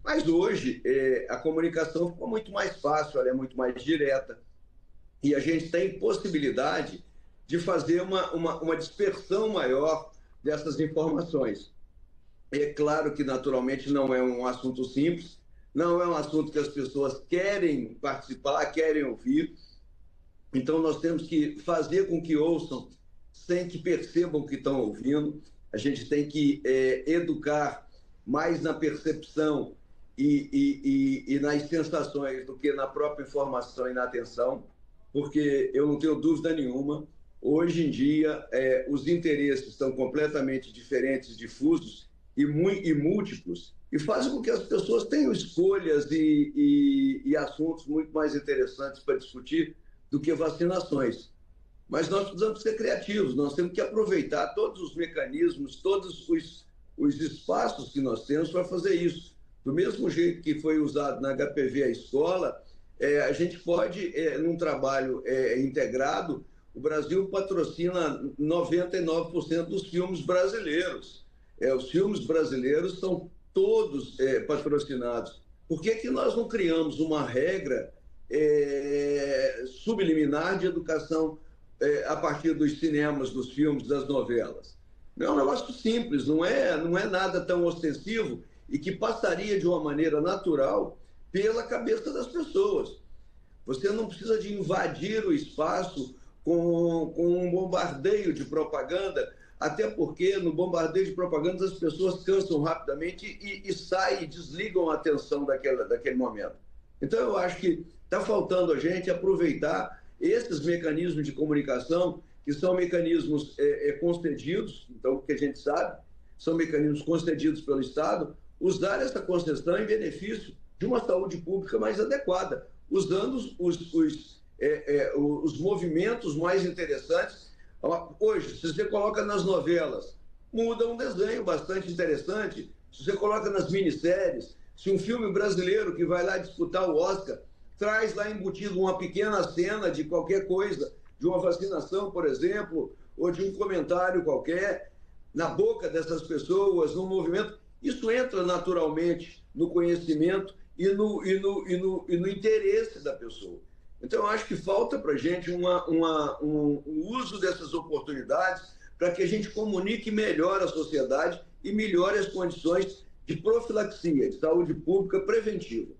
Mas hoje, a comunicação ficou muito mais fácil, ela é muito mais direta. E a gente tem possibilidade de fazer uma dispersão maior dessas informações. É claro que, naturalmente, não é um assunto simples, não é um assunto que as pessoas querem participar, querem ouvir. Então, nós temos que fazer com que ouçam sem que percebam que estão ouvindo. A gente tem que educar mais na percepção e nas sensações do que na própria informação e na atenção, porque eu não tenho dúvida nenhuma, hoje em dia os interesses estão completamente diferentes, difusos e múltiplos, e fazem com que as pessoas tenham escolhas e assuntos muito mais interessantes para discutir do que vacinações. Mas nós precisamos ser criativos, nós temos que aproveitar todos os mecanismos, todos os espaços que nós temos para fazer isso. Do mesmo jeito que foi usado na HPV a escola, a gente pode, num trabalho integrado, o Brasil patrocina 99% dos filmes brasileiros. Os filmes brasileiros são todos patrocinados. Por que nós não criamos uma regra subliminar de educação a partir dos cinemas, dos filmes, das novelas? É um negócio simples, não é nada tão ostensivo e que passaria de uma maneira natural pela cabeça das pessoas. Você não precisa de invadir o espaço com um bombardeio de propaganda, até porque no bombardeio de propaganda as pessoas cansam rapidamente e saem, desligam a atenção daquele momento. Então, eu acho que está faltando a gente aproveitar esses mecanismos de comunicação, que são mecanismos concedidos, então, o que a gente sabe, são mecanismos concedidos pelo Estado, usar essa concessão em benefício de uma saúde pública mais adequada, usando os movimentos mais interessantes. Hoje, se você coloca nas novelas, muda um desenho bastante interessante. Se você coloca nas minisséries, se um filme brasileiro que vai lá disputar o Oscar traz lá embutido uma pequena cena de qualquer coisa, de uma vacinação, por exemplo, ou de um comentário qualquer, na boca dessas pessoas, no movimento, isso entra naturalmente no conhecimento e no interesse da pessoa. Então, eu acho que falta para a gente um uso dessas oportunidades para que a gente comunique melhor a sociedade e melhore as condições de profilaxia, de saúde pública preventiva.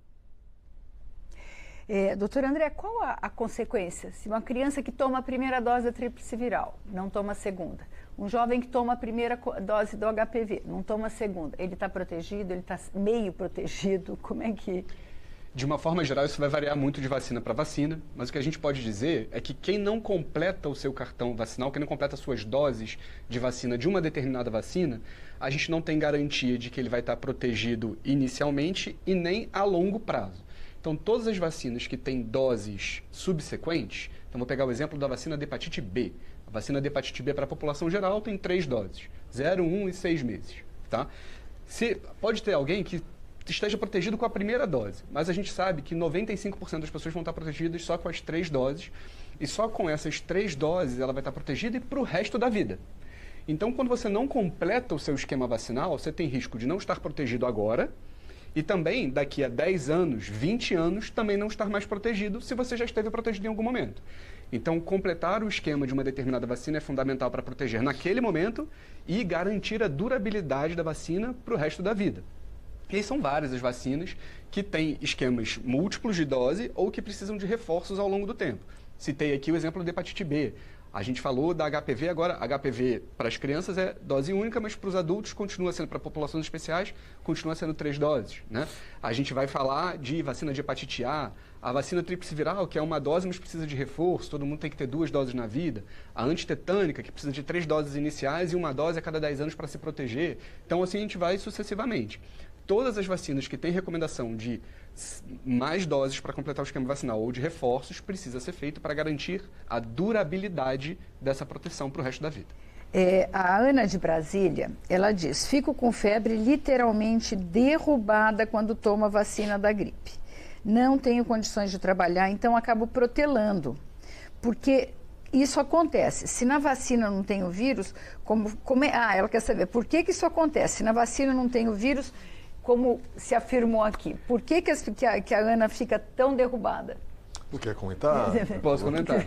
Doutor André, qual a consequência se uma criança que toma a primeira dose da tríplice viral não toma a segunda? Um jovem que toma a primeira dose do HPV não toma a segunda, ele está protegido, ele está meio protegido? Como é que... De uma forma geral, isso vai variar muito de vacina para vacina, mas o que a gente pode dizer é que quem não completa o seu cartão vacinal, quem não completa suas doses de vacina de uma determinada vacina, a gente não tem garantia de que ele vai estar protegido inicialmente e nem a longo prazo. Então, todas as vacinas que têm doses subsequentes, então vou pegar o exemplo da vacina de hepatite B. A vacina de hepatite B para a população geral tem 3 doses, 0, 1 e 6 meses. Tá? Pode ter alguém que esteja protegido com a primeira dose, mas a gente sabe que 95% das pessoas vão estar protegidas só com as 3 doses, e só com essas 3 doses ela vai estar protegida e para o resto da vida. Então, quando você não completa o seu esquema vacinal, você tem risco de não estar protegido agora, e também, daqui a 10 anos, 20 anos, também não estar mais protegido se você já esteve protegido em algum momento. Então, completar o esquema de uma determinada vacina é fundamental para proteger naquele momento e garantir a durabilidade da vacina para o resto da vida. E aí são várias as vacinas que têm esquemas múltiplos de dose ou que precisam de reforços ao longo do tempo. Citei aqui o exemplo da hepatite B. A gente falou da HPV, agora HPV para as crianças é dose única, mas para os adultos continua sendo, para populações especiais, continua sendo 3 doses. Né? A gente vai falar de vacina de hepatite A vacina tríplice viral, que é uma dose, mas precisa de reforço, todo mundo tem que ter 2 doses na vida. A antitetânica, que precisa de 3 doses iniciais e 1 dose a cada 10 anos para se proteger. Então, assim, a gente vai sucessivamente. Todas as vacinas que têm recomendação de mais doses para completar o esquema vacinal ou de reforços, precisa ser feito para garantir a durabilidade dessa proteção para o resto da vida. A Ana de Brasília, ela diz, fico com febre literalmente derrubada quando tomo a vacina da gripe. Não tenho condições de trabalhar, então acabo protelando. Porque isso acontece. Se na vacina não tem o vírus, ela quer saber por que isso acontece. Se na vacina não tem o vírus, como se afirmou aqui, por que a Ana fica tão derrubada? Tu quer comentar? Posso comentar.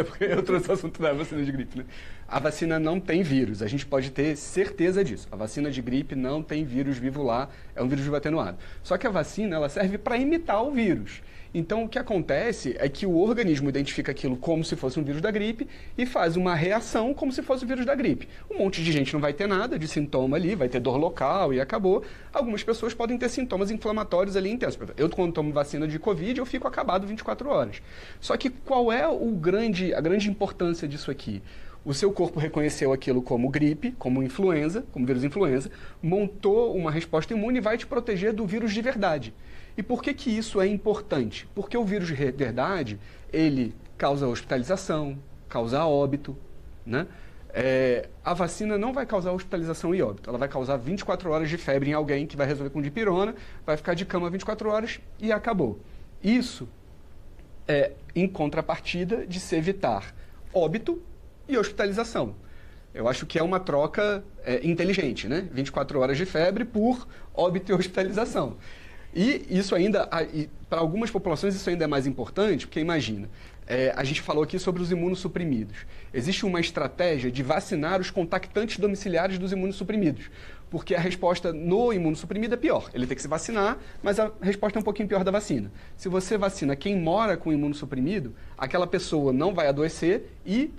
Porque eu trouxe o assunto da vacina de gripe, né? A vacina não tem vírus, a gente pode ter certeza disso. A vacina de gripe não tem vírus vivo lá, é um vírus vivo atenuado. Só que a vacina, ela serve para imitar o vírus. Então, o que acontece é que o organismo identifica aquilo como se fosse um vírus da gripe e faz uma reação como se fosse o vírus da gripe. Um monte de gente não vai ter nada de sintoma ali, vai ter dor local e acabou. Algumas pessoas podem ter sintomas inflamatórios ali intensos. Eu, quando tomo vacina de Covid, eu fico acabado 24 horas. Só que qual é a grande importância disso aqui? O seu corpo reconheceu aquilo como gripe, como influenza, como vírus influenza, montou uma resposta imune e vai te proteger do vírus de verdade. E por que isso é importante? Porque o vírus de verdade, ele causa hospitalização, causa óbito, né? A vacina não vai causar hospitalização e óbito, ela vai causar 24 horas de febre em alguém que vai resolver com dipirona, vai ficar de cama 24 horas e acabou. Isso é em contrapartida de se evitar óbito e hospitalização. Eu acho que é uma troca inteligente, né? 24 horas de febre por óbito e hospitalização. E isso ainda, para algumas populações, isso ainda é mais importante, porque imagina, a gente falou aqui sobre os imunossuprimidos. Existe uma estratégia de vacinar os contactantes domiciliares dos imunossuprimidos, porque a resposta no imunossuprimido é pior. Ele tem que se vacinar, mas a resposta é um pouquinho pior da vacina. Se você vacina quem mora com imunossuprimido, aquela pessoa não vai adoecer e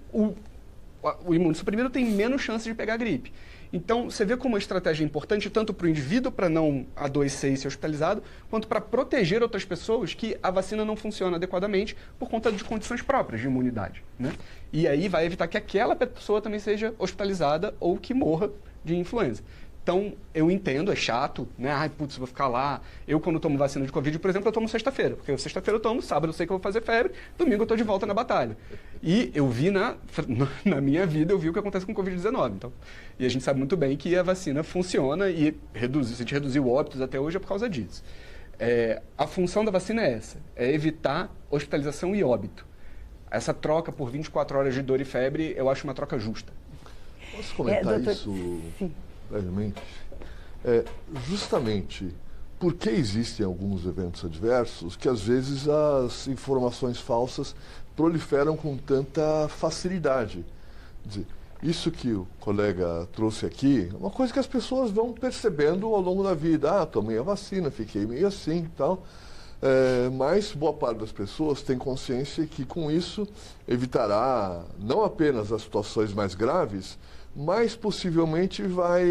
o imunossuprimido tem menos chance de pegar gripe. Então, você vê como a estratégia é importante tanto para o indivíduo, para não adoecer e ser hospitalizado, quanto para proteger outras pessoas que a vacina não funciona adequadamente por conta de condições próprias de imunidade, né? E aí vai evitar que aquela pessoa também seja hospitalizada ou que morra de influenza. Então, eu entendo, é chato, né? Ai, putz, vou ficar lá. Eu, quando tomo vacina de Covid, por exemplo, eu tomo sexta-feira. Porque sexta-feira eu tomo, sábado eu sei que eu vou fazer febre, domingo eu estou de volta na batalha. E eu vi na minha vida, eu vi o que acontece com o Covid-19. Então, e a gente sabe muito bem que a vacina funciona e se a gente reduziu óbitos até hoje é por causa disso. A função da vacina é essa, é evitar hospitalização e óbito. Essa troca por 24 horas de dor e febre, eu acho uma troca justa. Posso comentar doutor... isso? Sim. Brevemente, justamente porque existem alguns eventos adversos que às vezes as informações falsas proliferam com tanta facilidade. Quer dizer, isso que o colega trouxe aqui é uma coisa que as pessoas vão percebendo ao longo da vida. Ah, tomei a vacina, fiquei meio assim e tal. Mas boa parte das pessoas tem consciência que com isso evitará não apenas as situações mais graves, mas possivelmente vai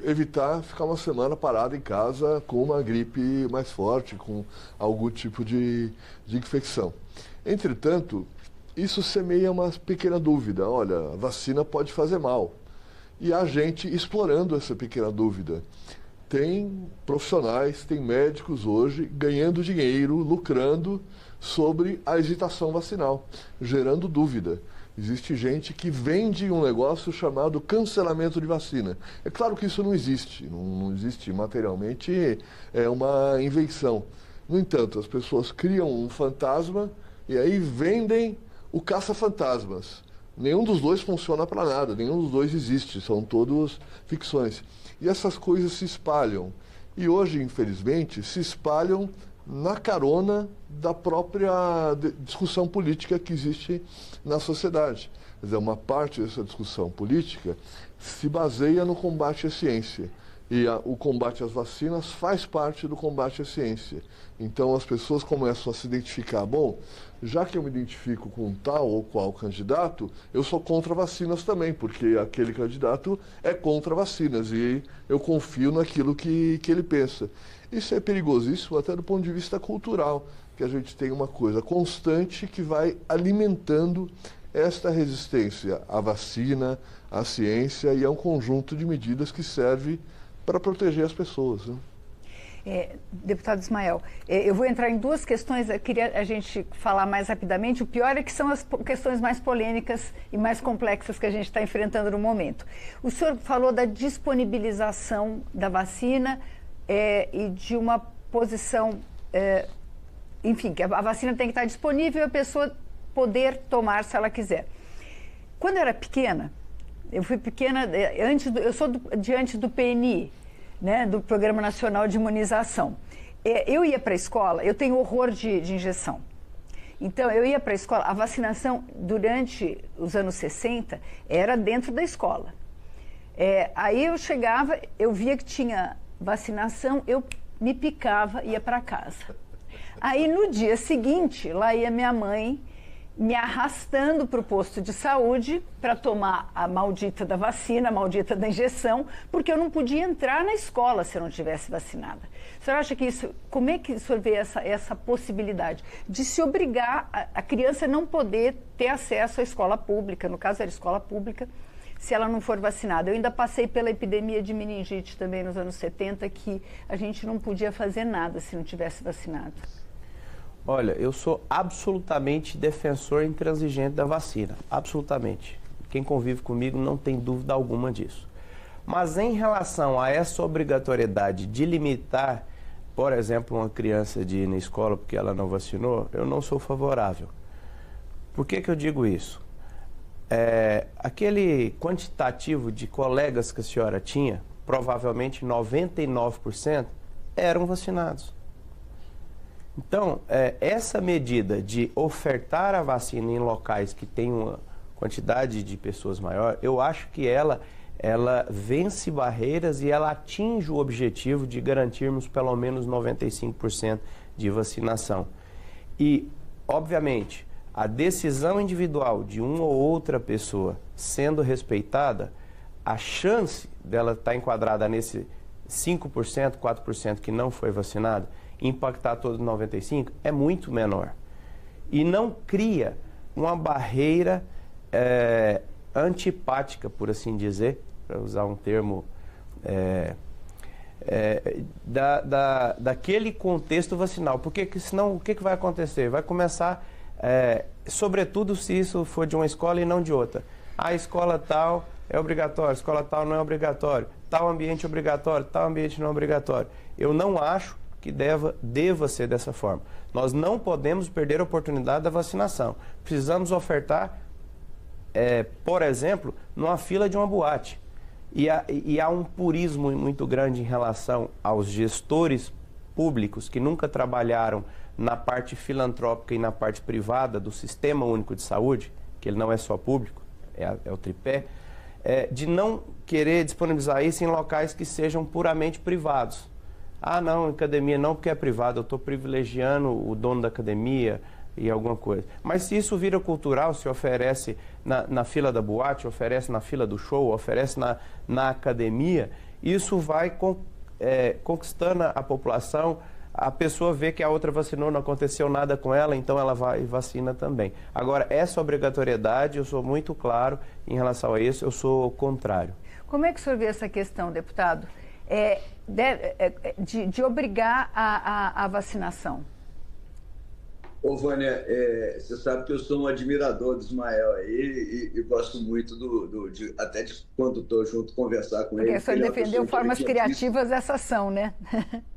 evitar ficar uma semana parado em casa com uma gripe mais forte, com algum tipo de infecção. Entretanto, isso semeia uma pequena dúvida. Olha, a vacina pode fazer mal. E há gente explorando essa pequena dúvida. Tem profissionais, tem médicos hoje ganhando dinheiro, lucrando sobre a hesitação vacinal, gerando dúvida. Existe gente que vende um negócio chamado cancelamento de vacina. É claro que isso não existe, não existe materialmente, é uma invenção. No entanto, as pessoas criam um fantasma e aí vendem o caça-fantasmas. Nenhum dos dois funciona para nada, nenhum dos dois existe, são todos ficções. E essas coisas se espalham. E hoje, infelizmente, se espalham na carona da própria discussão política que existe na sociedade. Quer dizer, uma parte dessa discussão política se baseia no combate à ciência. E o combate às vacinas faz parte do combate à ciência. Então as pessoas começam a se identificar, bom, já que eu me identifico com tal ou qual candidato, eu sou contra vacinas também, porque aquele candidato é contra vacinas e eu confio naquilo que ele pensa. Isso é perigosíssimo até do ponto de vista cultural, que a gente tem uma coisa constante que vai alimentando esta resistência à vacina, à ciência e a um conjunto de medidas que serve para proteger as pessoas, né? Deputado Ismael, eu vou entrar em duas questões, eu queria a gente falar mais rapidamente. O pior é que são as questões mais polêmicas e mais complexas que a gente está enfrentando no momento. O senhor falou da disponibilização da vacina e de uma posição, enfim, que a vacina tem que estar disponível e a pessoa poder tomar se ela quiser. Quando eu era pequena, eu fui pequena, eu sou diante do PNI, né, do Programa Nacional de Imunização. Eu ia para a escola, eu tenho horror de injeção. Então, eu ia para a escola, a vacinação durante os anos 60 era dentro da escola. Aí eu chegava, eu via que tinha vacinação, eu me picava e ia para casa. Aí no dia seguinte, lá ia minha mãe me arrastando para o posto de saúde para tomar a maldita da vacina, a maldita da injeção, porque eu não podia entrar na escola se eu não tivesse vacinada. O senhor acha que isso, como é que o senhor vê essa possibilidade de se obrigar a criança a não poder ter acesso à escola pública, no caso era escola pública, se ela não for vacinada? Eu ainda passei pela epidemia de meningite também nos anos 70, que a gente não podia fazer nada se não tivesse vacinado. Olha, eu sou absolutamente defensor intransigente da vacina, absolutamente. Quem convive comigo não tem dúvida alguma disso. Mas em relação a essa obrigatoriedade de limitar, por exemplo, uma criança de ir na escola porque ela não vacinou, eu não sou favorável. Por que eu digo isso? Aquele quantitativo de colegas que a senhora tinha, provavelmente 99% eram vacinados. Então, essa medida de ofertar a vacina em locais que tem uma quantidade de pessoas maior, eu acho que ela vence barreiras e ela atinge o objetivo de garantirmos pelo menos 95% de vacinação. E, obviamente, a decisão individual de uma ou outra pessoa sendo respeitada, a chance dela estar enquadrada nesse 5%, 4% que não foi vacinado, impactar todos os 95% é muito menor. E não cria uma barreira antipática, por assim dizer, para usar um termo daquele contexto vacinal. Porque senão o que vai acontecer? Vai começar, sobretudo se isso for de uma escola e não de outra. A escola tal é obrigatória, a escola tal não é obrigatório, tal ambiente é obrigatório, tal ambiente não é obrigatório. Eu não acho que deva ser dessa forma. Nós não podemos perder a oportunidade da vacinação. Precisamos ofertar, por exemplo, numa fila de uma boate. E há um purismo muito grande em relação aos gestores públicos que nunca trabalharam na parte filantrópica e na parte privada do Sistema Único de Saúde, que ele não é só público, é o tripé, de não querer disponibilizar isso em locais que sejam puramente privados. Ah, não, academia não, porque é privado, eu estou privilegiando o dono da academia e alguma coisa. Mas se isso vira cultural, se oferece na fila da boate, oferece na fila do show, oferece na academia, isso vai conquistando a população, a pessoa vê que a outra vacinou, não aconteceu nada com ela, então ela vai e vacina também. Agora, essa obrigatoriedade, eu sou muito claro em relação a isso, eu sou contrário. Como é que o senhor vê essa questão, deputado? De obrigar a vacinação? Ô, Vânia, você sabe que eu sou um admirador do Ismael aí e gosto muito até de quando estou junto conversar com ele. Porque o senhor defendeu formas criativas dessa ação, né?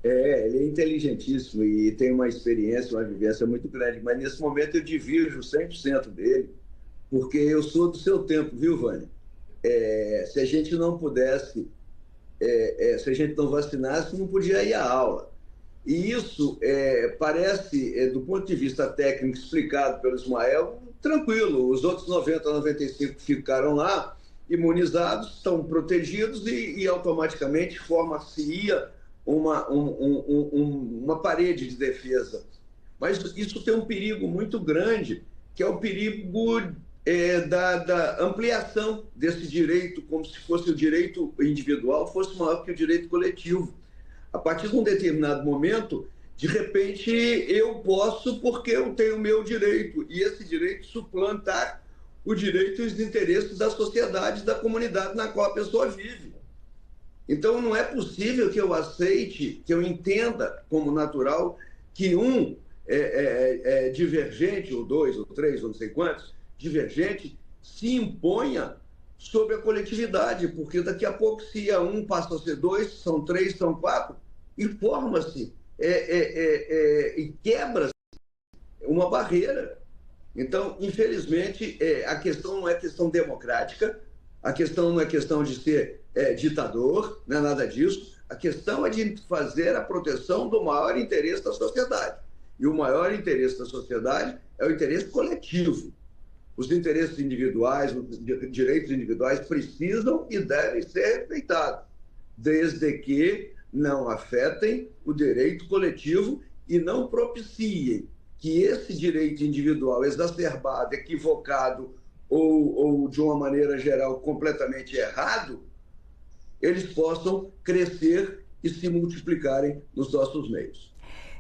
Ele é inteligentíssimo e tem uma experiência, uma vivência muito grande, mas nesse momento eu divirjo 100% dele, porque eu sou do seu tempo, viu, Vânia? Se a gente não pudesse, se a gente não vacinasse, não podia ir à aula. E isso parece, do ponto de vista técnico explicado pelo Ismael, tranquilo. Os outros 90, 95 ficaram lá, imunizados, estão protegidos e automaticamente forma-se-ia uma parede de defesa. Mas isso tem um perigo muito grande, que é o perigo da ampliação desse direito, como se fosse o direito individual, fosse maior que o direito coletivo. A partir de um determinado momento, de repente, eu posso, porque eu tenho o meu direito, e esse direito suplantar o direito e os interesses da sociedade, da comunidade na qual a pessoa vive. Então, não é possível que eu aceite, que eu entenda como natural que um divergente, ou dois, ou três, ou não sei quantos, divergente, se imponha sobre a coletividade, porque daqui a pouco, se é um, passa a ser dois, são três, são quatro, e forma-se e quebra-se uma barreira. Então, infelizmente, a questão não é questão democrática, a questão não é questão de ser ditador, não é nada disso, a questão é de fazer a proteção do maior interesse da sociedade. E o maior interesse da sociedade é o interesse coletivo. Os interesses individuais, os direitos individuais precisam e devem ser respeitados, desde que não afetem o direito coletivo e não propiciem que esse direito individual exacerbado, equivocado ou de uma maneira geral completamente errado, eles possam crescer e se multiplicarem nos nossos meios.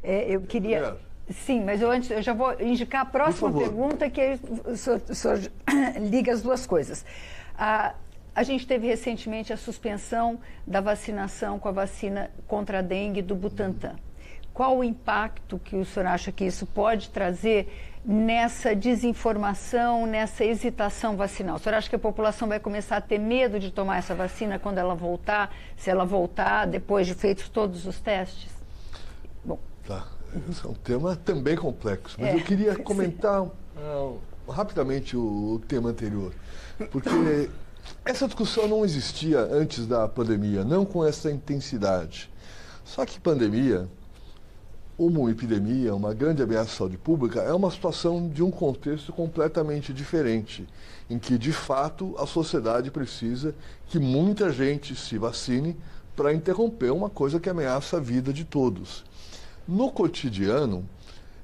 Eu queria... Sim, mas eu já vou indicar a próxima pergunta, que o senhor liga as duas coisas. A gente teve recentemente a suspensão da vacinação com a vacina contra a dengue do Butantan. Qual o impacto que o senhor acha que isso pode trazer nessa desinformação, nessa hesitação vacinal? O senhor acha que a população vai começar a ter medo de tomar essa vacina quando ela voltar, se ela voltar depois de feitos todos os testes? Bom. Tá. Esse é um tema também complexo, mas eu queria comentar rapidamente o tema anterior, porque essa discussão não existia antes da pandemia, não com essa intensidade. Só que pandemia, uma epidemia, uma grande ameaça à saúde pública, é uma situação de um contexto completamente diferente, em que, de fato, a sociedade precisa que muita gente se vacine para interromper uma coisa que ameaça a vida de todos. No cotidiano,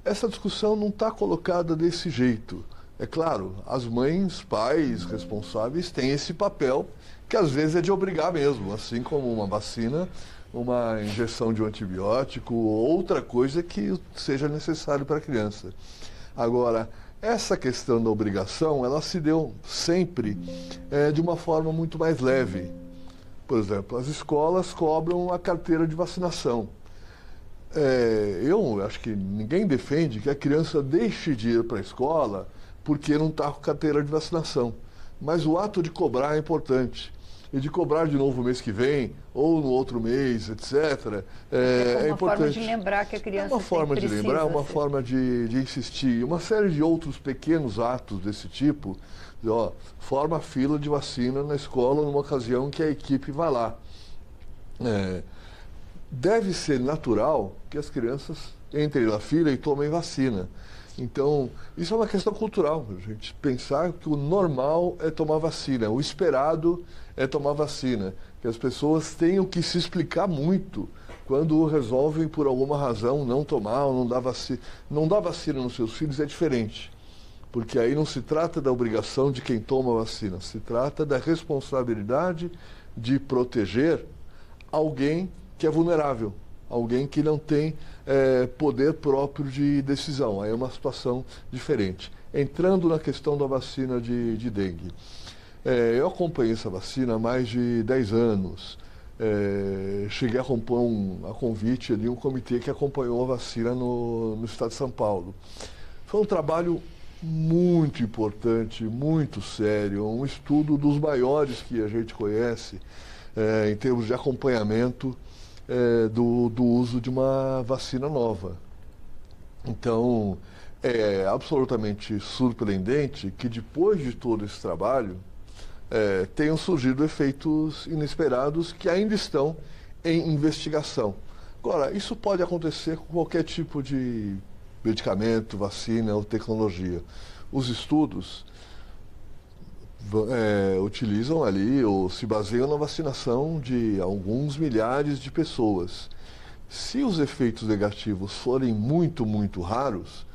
essa discussão não está colocada desse jeito. É claro, as mães, pais, responsáveis têm esse papel que às vezes é de obrigar mesmo, assim como uma vacina, uma injeção de um antibiótico ou outra coisa que seja necessário para a criança. Agora, essa questão da obrigação, ela se deu sempre de uma forma muito mais leve. Por exemplo, as escolas cobram a carteira de vacinação. Eu acho que ninguém defende que a criança deixe de ir para a escola porque não está com carteira de vacinação. Mas o ato de cobrar é importante. E de cobrar de novo o mês que vem, ou no outro mês, etc., é importante. Uma forma de lembrar que a criança É uma forma de lembrar, uma ser. forma de insistir. Uma série de outros pequenos atos desse tipo. Forma a fila de vacina na escola numa ocasião que a equipe vai lá. Deve ser natural que as crianças entrem na fila e tomem vacina. Então, isso é uma questão cultural. A gente pensar que o normal é tomar vacina, o esperado é tomar vacina. Que as pessoas tenham que se explicar muito quando resolvem, por alguma razão, não tomar ou não dar vacina. Não dar vacina nos seus filhos é diferente. Porque aí não se trata da obrigação de quem toma a vacina, se trata da responsabilidade de proteger alguém que é vulnerável, alguém que não tem poder próprio de decisão. Aí é uma situação diferente. Entrando na questão da vacina de dengue. Eu acompanhei essa vacina há mais de 10 anos. Cheguei a acompanhar a convite de um comitê que acompanhou a vacina no estado de São Paulo. Foi um trabalho muito importante, muito sério, um estudo dos maiores que a gente conhece em termos de acompanhamento do uso de uma vacina nova. Então, é absolutamente surpreendente que depois de todo esse trabalho tenham surgido efeitos inesperados que ainda estão em investigação. Agora, isso pode acontecer com qualquer tipo de medicamento, vacina ou tecnologia. Os estudos utilizam ali ou se baseiam na vacinação de alguns milhares de pessoas. Se os efeitos negativos forem muito, muito raros,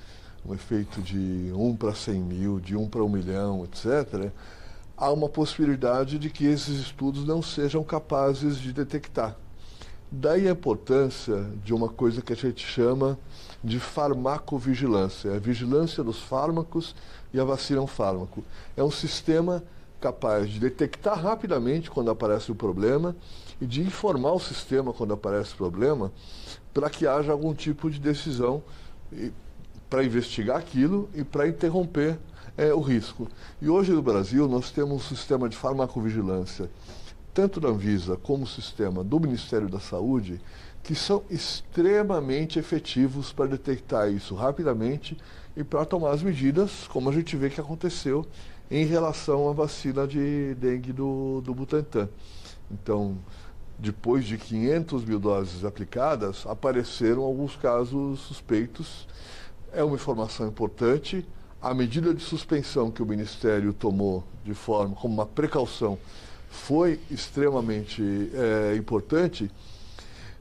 um efeito de 1 para 100 mil, de 1 para 1 milhão, etc., há uma possibilidade de que esses estudos não sejam capazes de detectar. Daí a importância de uma coisa que a gente chama de farmacovigilância, a vigilância dos fármacos e a vacina é um fármaco. É um sistema capaz de detectar rapidamente quando aparece o problema e de informar o sistema quando aparece o problema para que haja algum tipo de decisão para investigar aquilo e para interromper o risco. E hoje no Brasil nós temos um sistema de farmacovigilância, tanto da Anvisa como o sistema do Ministério da Saúde, que são extremamente efetivos para detectar isso rapidamente e para tomar as medidas, como a gente vê que aconteceu em relação à vacina de dengue do Butantan. Então, depois de 500 mil doses aplicadas, apareceram alguns casos suspeitos. É uma informação importante. A medida de suspensão que o Ministério tomou como uma precaução foi extremamente importante.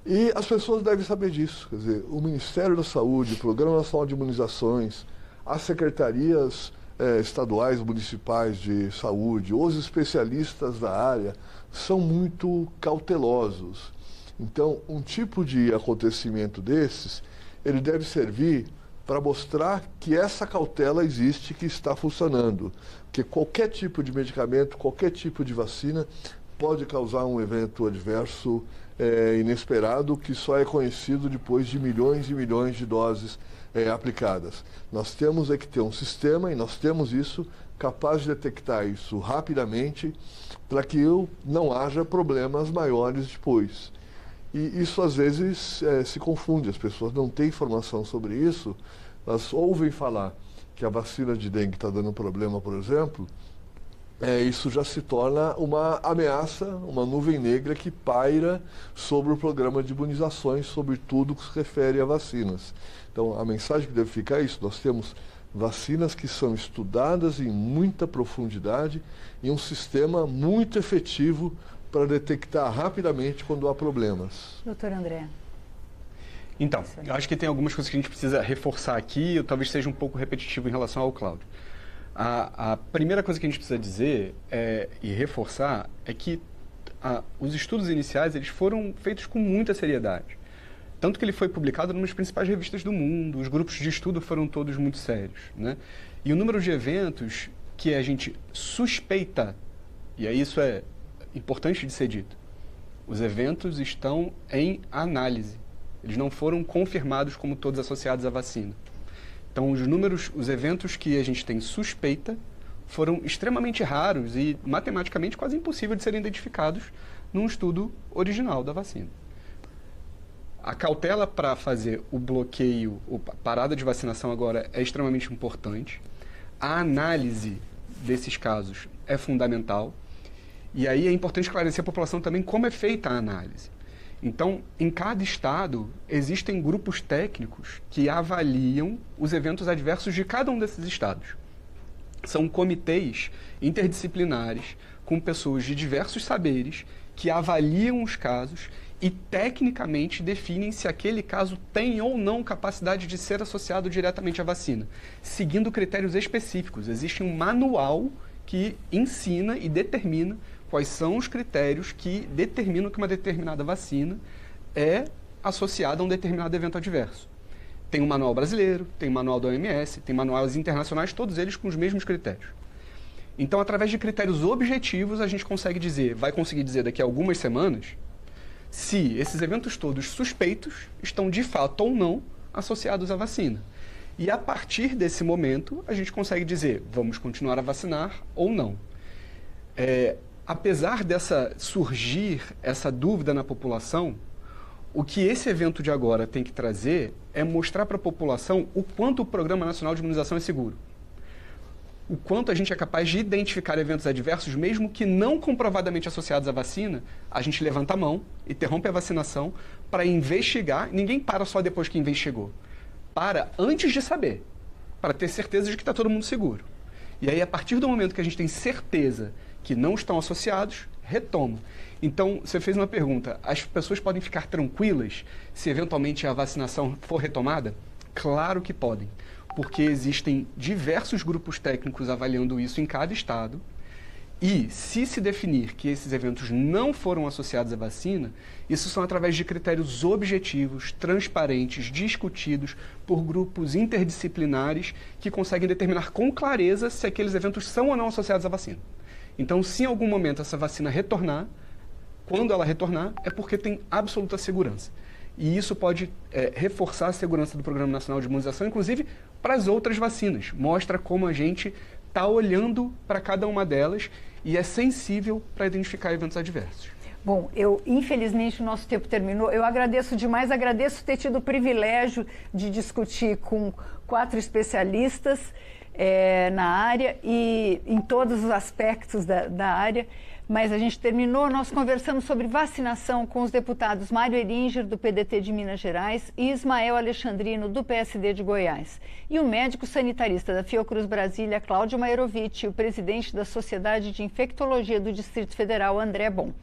E as pessoas devem saber disso. Quer dizer, o Ministério da Saúde, o Programa Nacional de Imunizações, as secretarias estaduais, municipais de saúde, os especialistas da área, são muito cautelosos. Então, um tipo de acontecimento desses, ele deve servir para mostrar que essa cautela existe, que está funcionando. Porque qualquer tipo de medicamento, qualquer tipo de vacina pode causar um evento adverso inesperado que só é conhecido depois de milhões e milhões de doses aplicadas. Nós temos que ter um sistema, e nós temos isso, capaz de detectar isso rapidamente para que não haja problemas maiores depois. E isso às vezes se confunde, as pessoas não têm informação sobre isso, elas ouvem falar que a vacina de dengue está dando problema, por exemplo, isso já se torna uma ameaça, uma nuvem negra que paira sobre o programa de imunizações, sobre tudo que se refere a vacinas. Então, a mensagem que deve ficar é isso: nós temos vacinas que são estudadas em muita profundidade e um sistema muito efetivo para detectar rapidamente quando há problemas. Doutor André. Então, eu acho que tem algumas coisas que a gente precisa reforçar aqui, eu talvez seja um pouco repetitivo em relação ao Cláudio. A primeira coisa que a gente precisa dizer e reforçar é que os estudos iniciais eles foram feitos com muita seriedade. Tanto que ele foi publicado numa das principais revistas do mundo, os grupos de estudo foram todos muito sérios, né? E o número de eventos que a gente suspeita, e aí isso é importante de ser dito, os eventos estão em análise. Eles não foram confirmados como todos associados à vacina. Então, os eventos que a gente tem suspeita foram extremamente raros e matematicamente quase impossível de serem identificados num estudo original da vacina. A cautela para fazer o bloqueio, a parada de vacinação agora é extremamente importante. A análise desses casos é fundamental. E aí é importante esclarecer a população também como é feita a análise. Então, em cada estado, existem grupos técnicos que avaliam os eventos adversos de cada um desses estados. São comitês interdisciplinares com pessoas de diversos saberes que avaliam os casos e, tecnicamente, definem se aquele caso tem ou não capacidade de ser associado diretamente à vacina, seguindo critérios específicos. Existe um manual que ensina e determina quais são os critérios que determinam que uma determinada vacina é associada a um determinado evento adverso. Tem um manual brasileiro, tem um manual da OMS, tem manuais internacionais, todos eles com os mesmos critérios. Então, através de critérios objetivos, a gente vai conseguir dizer daqui a algumas semanas se esses eventos todos suspeitos estão de fato ou não associados à vacina. E a partir desse momento, a gente consegue dizer, vamos continuar a vacinar ou não. Apesar surgir essa dúvida na população, o que esse evento de agora tem que trazer é mostrar para a população o quanto o Programa Nacional de Imunização é seguro. O quanto a gente é capaz de identificar eventos adversos, mesmo que não comprovadamente associados à vacina, a gente levanta a mão, interrompe a vacinação para investigar. Ninguém para só depois que investigou. Para antes de saber, para ter certeza de que está todo mundo seguro. E aí, a partir do momento que a gente tem certeza que não estão associados, retoma. Então, você fez uma pergunta, as pessoas podem ficar tranquilas se eventualmente a vacinação for retomada? Claro que podem, porque existem diversos grupos técnicos avaliando isso em cada estado e, se definir que esses eventos não foram associados à vacina, isso são através de critérios objetivos, transparentes, discutidos por grupos interdisciplinares que conseguem determinar com clareza se aqueles eventos são ou não associados à vacina. Então, se em algum momento essa vacina retornar, quando ela retornar, é porque tem absoluta segurança. E isso pode reforçar a segurança do Programa Nacional de Imunização, inclusive para as outras vacinas. Mostra como a gente está olhando para cada uma delas e é sensível para identificar eventos adversos. Bom, infelizmente o nosso tempo terminou. Eu agradeço demais, agradeço ter tido o privilégio de discutir com 4 especialistas na área e em todos os aspectos da área. Mas a gente terminou, nós conversamos sobre vacinação com os deputados Mário Eringer, do PDT de Minas Gerais, e Ismael Alexandrino, do PSD de Goiás. E o médico sanitarista da Fiocruz Brasília, Cláudio Maerovic, e o presidente da Sociedade de Infectologia do Distrito Federal, André Bon.